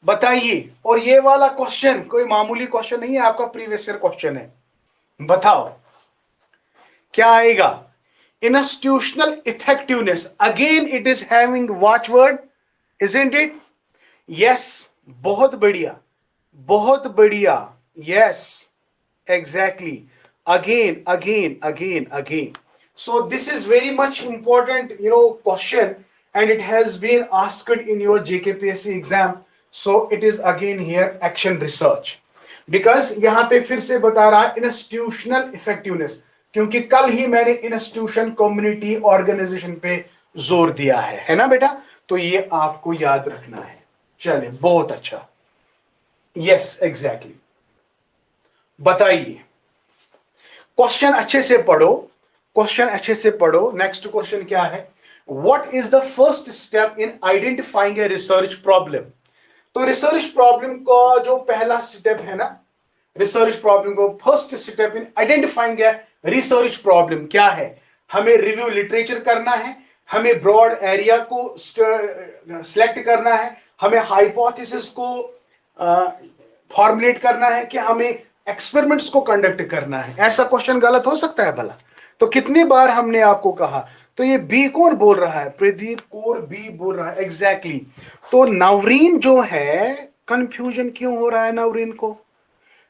बताइए. और ये वाला क्वेश्चन कोई मामूली क्वेश्चन नहीं है, आपका प्रीवियस ईयर क्वेश्चन है. बताओ क्या आएगा. Institutional effectiveness, again it is having watchword, isn't it? Yes, बहुत बढ़िया, बहुत बढ़िया. Yes, exactly. Again again again again. So this is very much important, question, and it has been asked in your JKPSC exam. So it is again here action research, because यहां पे फिर से बता रहा है इंस्टीट्यूशनल इफेक्टिवनेस, क्योंकि कल ही मैंने इंस्टीट्यूशन, कम्युनिटी, ऑर्गेनाइजेशन पे जोर दिया है ना बेटा. तो ये आपको याद रखना है. चलिए, बहुत अच्छा. Yes, exactly. बताइए. क्वेश्चन अच्छे से पढ़ो, क्वेश्चन अच्छे से पढ़ो. नेक्स्ट क्वेश्चन क्या है? What is the first step in identifying a research problem. तो रिसर्च प्रॉब्लम का जो पहला स्टेप है ना, रिसर्च प्रॉब्लम को first step in identifying a research problem क्या है? हमें रिव्यू लिटरेचर करना है, हमें ब्रॉड एरिया को सिलेक्ट करना है, हमें हाइपोथेसिस को फॉर्मुलेट करना है, कि हमें एक्सपेरिमेंट्स को कंडक्ट करना है. ऐसा क्वेश्चन गलत हो सकता है भला? तो कितनी बार हमने आपको कहा. तो ये बी कौन बोल रहा है? प्रदीप कौर बी बोल रहा है. एग्जैक्टली. तो नवरीन जो है, कंफ्यूजन क्यों हो रहा है नवरीन को?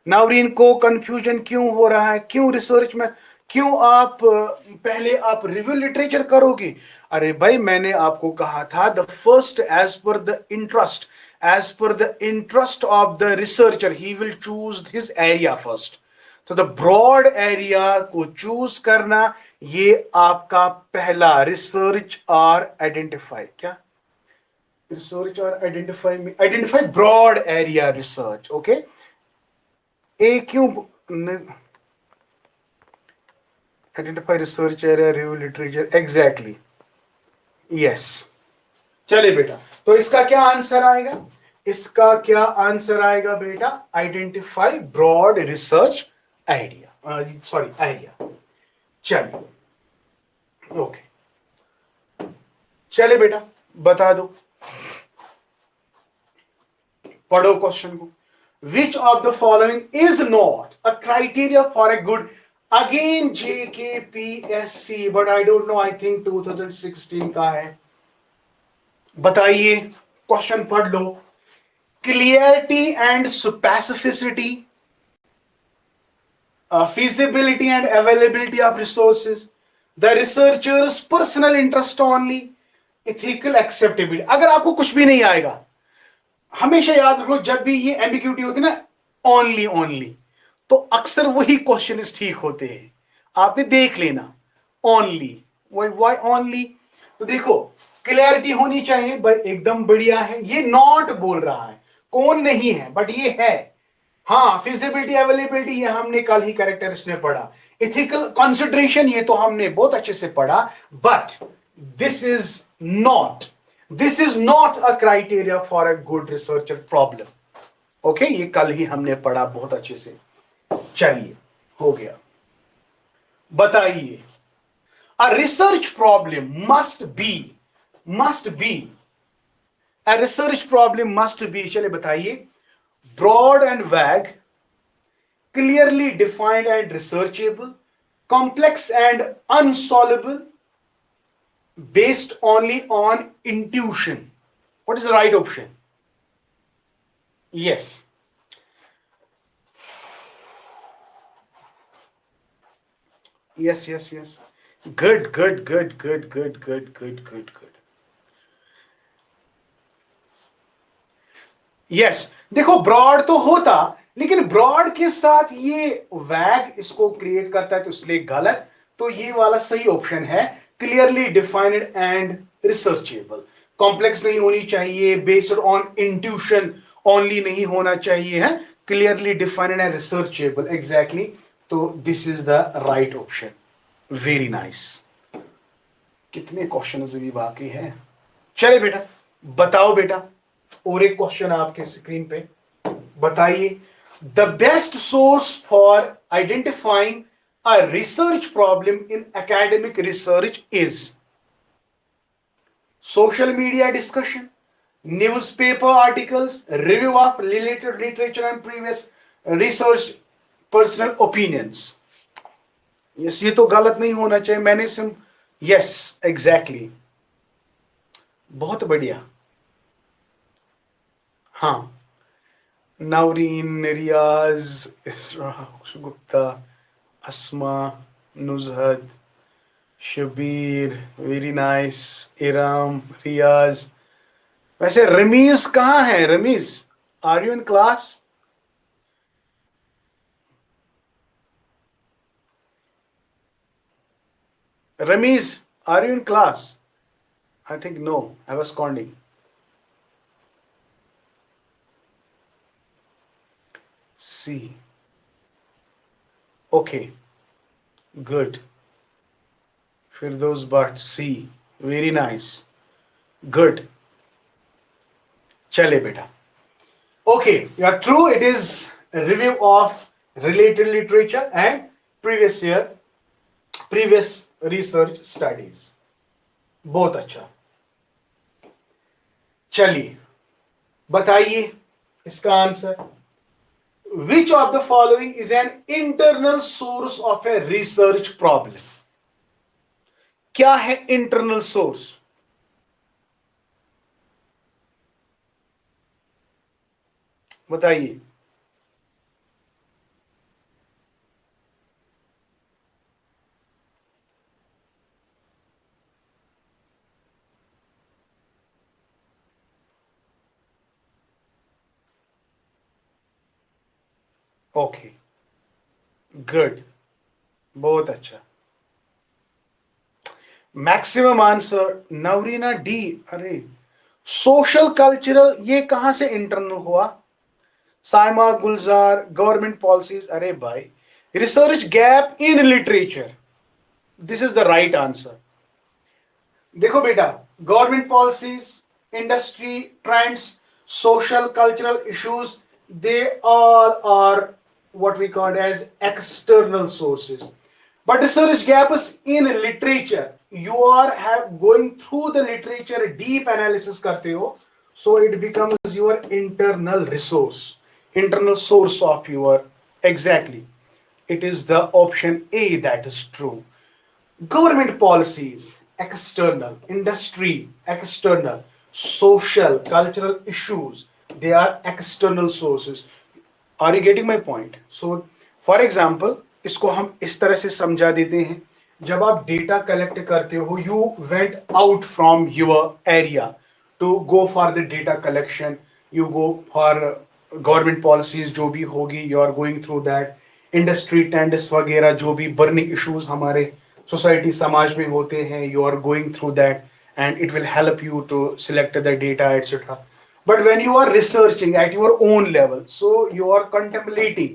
नवरीन को कंफ्यूजन क्यों हो रहा है? क्यों रिसर्च में, क्यों आप पहले आप रिव्यू लिटरेचर करोगे? अरे भाई, मैंने आपको कहा था the first as per the interest, as per the interest of the researcher he will choose his area first. तो द ब्रॉड एरिया को चूज करना, ये आपका पहला रिसर्च और आइडेंटिफाई. क्या रिसर्च और identify broad area research. Okay. A क्यों identify research area, review literature. Exactly. Yes. चलिए बेटा, तो इसका क्या आंसर आएगा? इसका क्या आंसर आएगा बेटा? Identify broad research idea, sorry idea. चलिए, ओके. चलिए बेटा, बता दो, पढ़ो क्वेश्चन को. Which of the following is not a criteria for a good, again JKPSC, but I don't know, I think 2016 का है. बताइए, क्वेश्चन पढ़ लो. Clarity and specificity, feasibility and availability of resources, the researcher's personal interest only, ethical acceptability. अगर आपको कुछ भी नहीं आएगा, हमेशा याद रखो जब भी ये एम्बिग्यूटी होती है ना, ओनली ओनली, तो अक्सर वही क्वेश्चन ठीक होते हैं. आपने देख लेना, ओनली, वाई ओनली. तो देखो, क्लैरिटी होनी चाहिए, एकदम बढ़िया है. ये नॉट बोल रहा है, कौन नहीं है, बट ये है. हाँ, फिजिबिलिटी अवेलेबिलिटी ये हमने कल ही कैरेक्टरिस्टिक्स में पढ़ा. इथिकल कंसिडरेशन ये तो हमने बहुत अच्छे से पढ़ा. But this is not, this is not a criteria for a good researcher problem. Okay, ये कल ही हमने पढ़ा बहुत अच्छे से. चलिए, हो गया. बताइए, a research problem must be a research problem must be, चलिए बताइए, broad and vague, clearly defined and researchable, complex and unsolvable, based only on intuition. What is the right option? Yes. Yes. Good. Yes, देखो broad तो होता, लेकिन broad के साथ ये वैग इसको क्रिएट करता है, तो इसलिए गलत. तो ये वाला सही ऑप्शन है, clearly defined and researchable. Complex नहीं होनी चाहिए, बेस्ड ऑन इंट्यूशन ओनली नहीं होना चाहिए, है clearly defined and researchable. Exactly, तो this is the right option. Very nice. कितने क्वेश्चन अभी बाकी हैं. चले बेटा, बताओ बेटा, और एक क्वेश्चन आपके स्क्रीन पे. बताइए, the best source for identifying a research problem in academic research is social media discussion, newspaper articles, review of related literature and previous research, personal opinions. Yes, ये तो गलत नहीं होना चाहिए. मैंने यस, एग्जैक्टली, बहुत बढ़िया. हाँ, नवरीन, रियाज, गुप्ता, अस्मा, नुजहत, शबीर, वेरी नाइस, इराम, रियाज. वैसे रमीज कहाँ है? Ramiz, are you in class? Ramiz, are you in class? I think no, I was coding. C. Okay, good. Firdaus Bhatt, C. Very nice. Good. Chale beta. Okay, you are true. It is a review of related literature and previous research studies. बहुत अच्छा. चलिए, बताइए इसका answer. Which of the following is an internal source of a research problem? क्या है internal source? बताइए. Okay, good, बहुत अच्छा. Maximum answer Navreena D. अरे, सोशल कल्चरल ये कहां से इंटरनल हुआ? Saima Gulzar, government policies. अरे भाई, research gap in literature, this is the right answer. देखो बेटा, government policies, industry trends, social cultural issues, they all are what we call as external sources. But research gaps in literature, you are going through the literature, deep analysis karte ho, so it becomes your internal resource. internal source of your, exactly, it is the option A that is true. Government policies, external, industry, external, social cultural issues, they are external sources. Are you getting my point? So for example इसको हम इस तरह से समझा देते हैं, जब आप डेटा कलेक्ट करते हो, you went out from your area to go for the data collection, you go for government policies जो भी होगी, you are going through that, industry tends वगैरह जो भी बर्निंग इश्यूज हमारे सोसाइटी समाज में होते हैं, you are going through that and it will help you to select the data, etc. But when you are researching at your own level, so you are contemplating,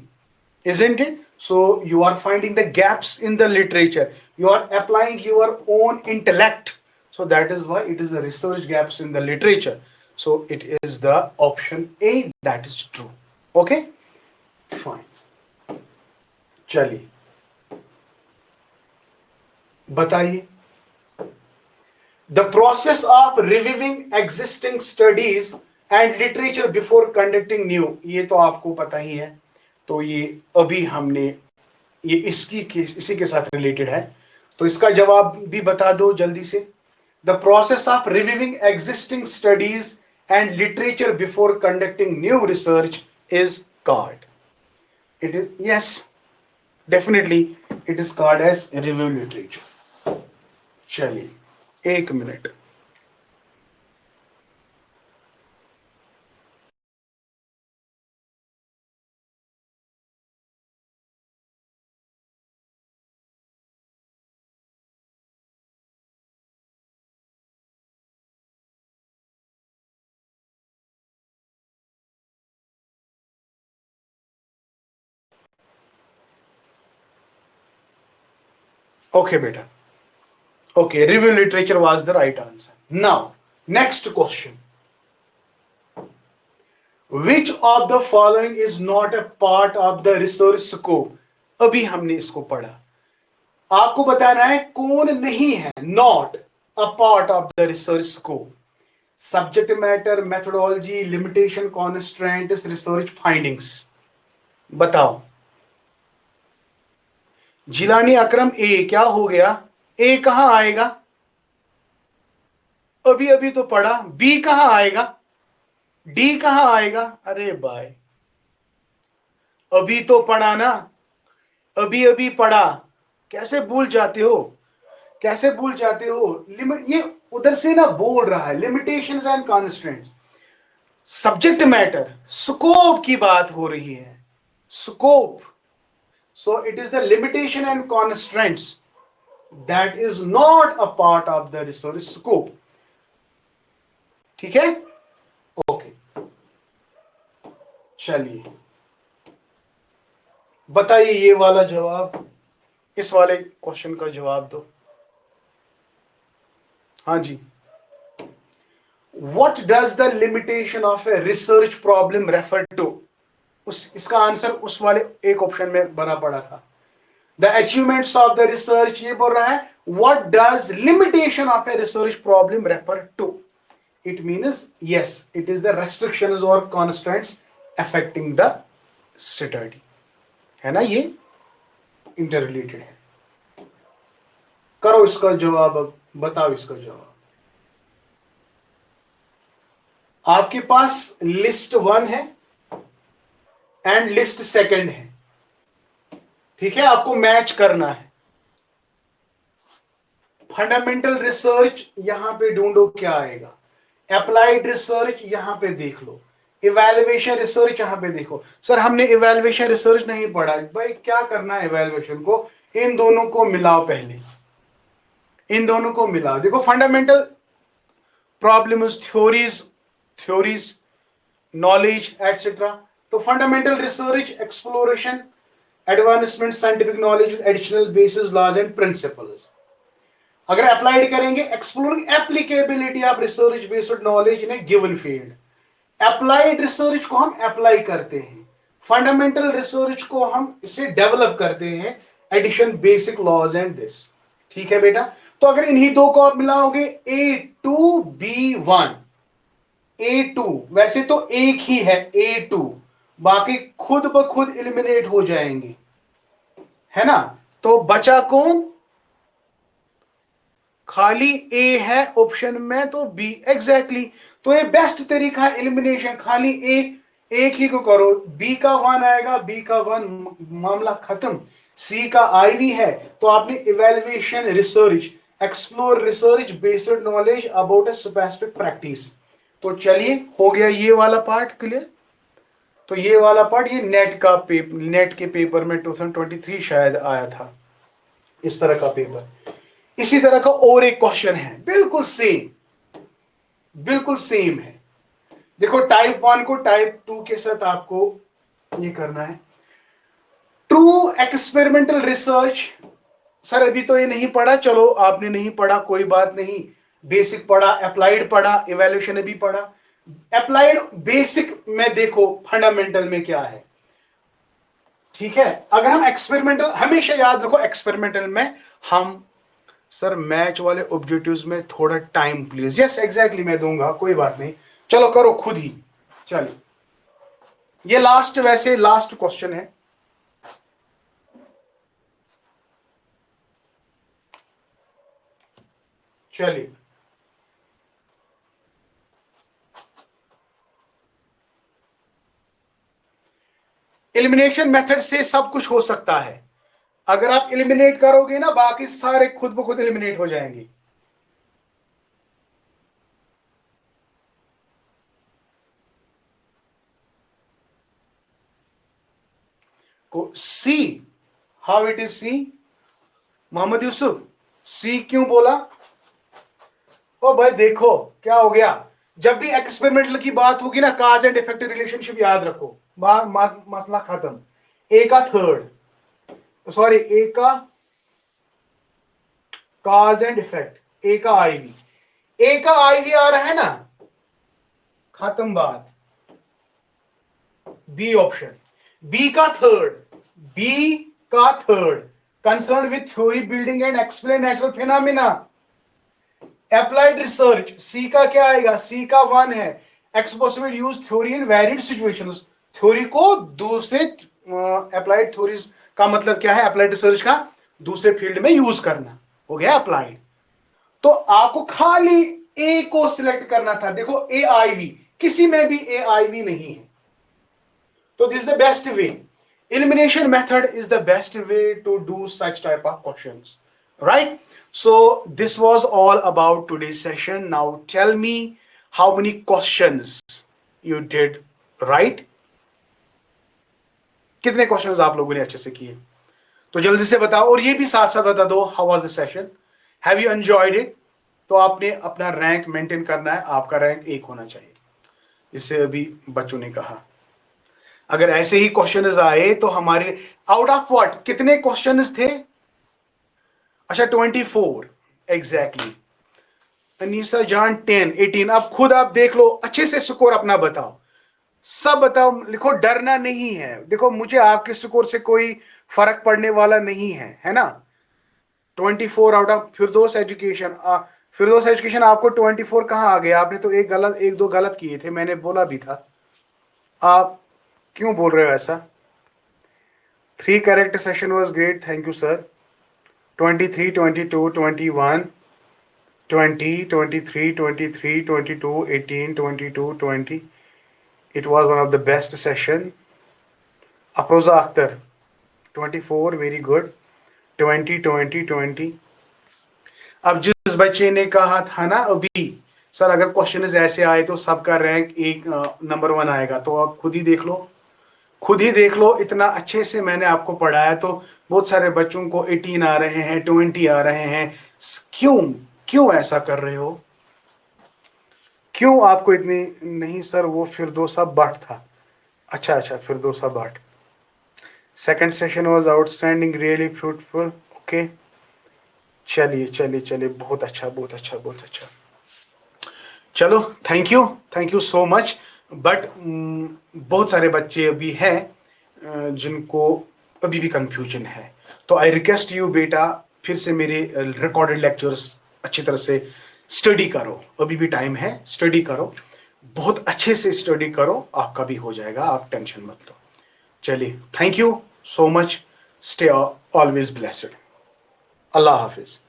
isn't it? So you are finding the gaps in the literature, you are applying your own intellect, so that is why it is the research gaps in the literature. So it is the option A that is true. Okay, fine. चलिए बताइए, the process of reviewing existing studies and literature before conducting new, ये तो आपको पता ही है, तो ये अभी हमने ये इसी के साथ रिलेटेड है, तो इसका जवाब भी बता दो जल्दी से. The process of reviewing existing studies and literature before conducting new research is called, it is, yes, definitely it is called as review literature. चलिए एक minute. Okay, beta. Okay, review literature was the right answer. Now, next question. Which of the following is not a part of the research scope? अभी हमने इसको पढ़ा. आपको बताना है कौन नहीं है not a part of the research scope. Subject matter, methodology, limitation, constraints, research findings. बताओ. जिलानी अकरम ए, क्या हो गया? ए कहां आएगा? अभी अभी तो पढ़ा. बी कहां आएगा? डी कहां आएगा? अरे भाई अभी तो पढ़ा ना, अभी अभी पढ़ा, कैसे भूल जाते हो, कैसे भूल जाते हो? ये उधर से ना बोल रहा है, limitations and constraints, subject matter, scope की बात हो रही है, scope. So it is the limitation and constraints that is not a part of the research scope. ठीक है? ओके, चलिए बताइए ये वाला जवाब, इस वाले क्वेश्चन का जवाब दो. हाँ जी. What does the limitation of a research problem refer to? इसका आंसर उस वाले एक ऑप्शन में बना पड़ा था. The achievements of the research, ये बोल रहा है what does limitation of a research problem refer to? It means yes, it is the restrictions or constraints affecting the study. है ना, ये इंटररिलेटेड है. करो इसका जवाब, अब बताओ इसका जवाब. आपके पास लिस्ट 1 है एंड लिस्ट 2 है. ठीक है, आपको मैच करना है. फंडामेंटल रिसर्च यहां पे ढूंढो क्या आएगा, अप्लाइड रिसर्च यहां पे देख लो, इवैल्यूएशन रिसर्च यहां पे देखो. सर हमने इवैल्यूएशन रिसर्च नहीं पढ़ा. भाई क्या करना है इवैल्यूएशन को, इन दोनों को मिलाओ, पहले इन दोनों को मिलाओ. देखो fundamental problems, theories, knowledge etcetera. तो fundamental research, exploration, advancement, scientific knowledge, additional basis, laws and principles. अगर अप्लाइड करेंगे, exploring applicability of research based knowledge in a given field. Applied research को हम अप्लाई करते हैं, फंडामेंटल रिसर्च को हम इसे डेवलप करते हैं, addition, basic, laws and this. ठीक है बेटा. तो अगर इन्हीं दो को आप मिलाओगे, A2B1, A2 वैसे तो एक ही है A2, बाकी खुद ब खुद एलिमिनेट हो जाएंगे, है ना। तो बचा कौन, खाली ए है ऑप्शन में, तो बी एग्जैक्टली। तो ये बेस्ट तरीका है एलिमिनेशन, खाली ए, एक ही को करो, बी का वन आएगा, बी का वन, मामला खत्म। सी का आई भी है, तो आपने evaluation research, explore research based knowledge about a specific practice. तो चलिए हो गया ये वाला पार्ट क्लियर। तो ये वाला पार्ट ये नेट के पेपर में 2023 शायद आया था, इस तरह का पेपर। इसी तरह का और एक क्वेश्चन है, बिल्कुल सेम, बिल्कुल सेम है। देखो टाइप 1 को टाइप 2 के साथ आपको ये करना है। ट्रू एक्सपेरिमेंटल रिसर्च, सर अभी तो ये नहीं पढ़ा, चलो आपने नहीं पढ़ा कोई बात नहीं, बेसिक पढ़ा, अप्लाइड पढ़ा, इवैल्यूएशन अभी पढ़ा। अप्लाइड बेसिक में देखो फंडामेंटल में क्या है, ठीक है। अगर हम एक्सपेरिमेंटल, हमेशा याद रखो एक्सपेरिमेंटल में हम, सर मैच वाले ऑब्जेक्टिव्स में थोड़ा टाइम प्लीज, यस एग्जैक्टली मैं दूंगा, कोई बात नहीं, चलो करो खुद ही। चलिए ये लास्ट, वैसे लास्ट क्वेश्चन है। चलिए एलिमिनेशन मेथड से सब कुछ हो सकता है, अगर आप एलिमिनेट करोगे ना बाकी सारे खुद ब खुद एलिमिनेट हो जाएंगे। को C, how it is C, Mohammad Yusuf C क्यों बोला। ओ भाई देखो क्या हो गया, जब भी एक्सपेरिमेंटल की बात होगी ना, काज एंड इफेक्ट रिलेशनशिप याद रखो, मसला खत्म। ए का थर्ड, सॉरी ए का काज एंड इफेक्ट, ए का आईवी, ए का आईवी आ रहा है ना, खत्म बात। बी ऑप्शन, बी का थर्ड, बी का third, concern with theory building and explain natural phenomena, applied research. C का क्या आएगा, सी का वन है, एक्सपोसिबल use theory in varied situations, theory को दूसरे, अप्लाइड थ्योरीज का मतलब क्या है, अप्लाइड रिसर्च का दूसरे फील्ड में यूज करना, हो गया अप्लाइड। तो आपको खाली ए को सिलेक्ट करना था, देखो ए आई वी, किसी में भी ए आई वी नहीं है, तो this is the best way, elimination method is the best way to do such type of questions, right? So this was all about today's session. Now tell me how many questions you did right, कितने questions आप लोगों ने अच्छे से किए, तो जल्दी से बताओ। और ये भी साथ साथ बता दो, how was the session, have you enjoyed it. तो आपने अपना रैंक मेंटेन करना है, आपका रैंक 1 होना चाहिए, जिससे अभी बच्चों ने कहा। अगर ऐसे ही क्वेश्चंस आए तो हमारे आउट ऑफ व्हाट कितने क्वेश्चंस थे, अच्छा 24 एग्जैक्टली। अनीसा जान 10 18, अब खुद आप देख लो, अच्छे से स्कोर अपना बताओ, सब बताओ, लिखो, डरना नहीं है। देखो मुझे आपके स्कोर से कोई फर्क पड़ने वाला नहीं है ना। 24 out of Firdaus education, Firdaus education आपको 24 कहां आ गया, आपने तो एक दो गलत किए थे, मैंने बोला भी था, आप क्यों बोल रहे हो ऐसा। 3 correct session was great, thank you sir. 23 22 21 20 23 23 22 18 22 20, it was one of the best session. Afroza Akhtar 24 very good, 20 20 20। अब जिस बच्चे ने कहा था ना अभी, सर अगर क्वेश्चन ऐसे आए तो सबका रैंक एक नंबर 1 आएगा, तो आप खुद ही देख लो, खुद ही देख लो, इतना अच्छे से मैंने आपको पढ़ाया, तो बहुत सारे बच्चों को 18 आ रहे हैं, 20 आ रहे हैं, क्यों क्यों ऐसा कर रहे हो, क्यों आपको इतनी, नहीं सर वो फिरदौसा भट्ट था, अच्छा अच्छा Firdausa Bhat. Second session was outstanding, really fruitful, okay. चलिए चलिए चलिए, बहुत अच्छा बहुत अच्छा बहुत अच्छा, चलो thank you so much. But बहुत सारे बच्चे अभी हैं जिनको अभी भी कंफ्यूजन है, तो आई रिक्वेस्ट यू बेटा, फिर से मेरे रिकॉर्डेड लेक्चर्स अच्छी तरह से स्टडी करो, अभी भी टाइम है, स्टडी करो। बहुत अच्छे से स्टडी करो, आपका भी हो जाएगा, आप टेंशन मत लो। चलिए, thank you so much, stay always blessed, Allah Hafiz.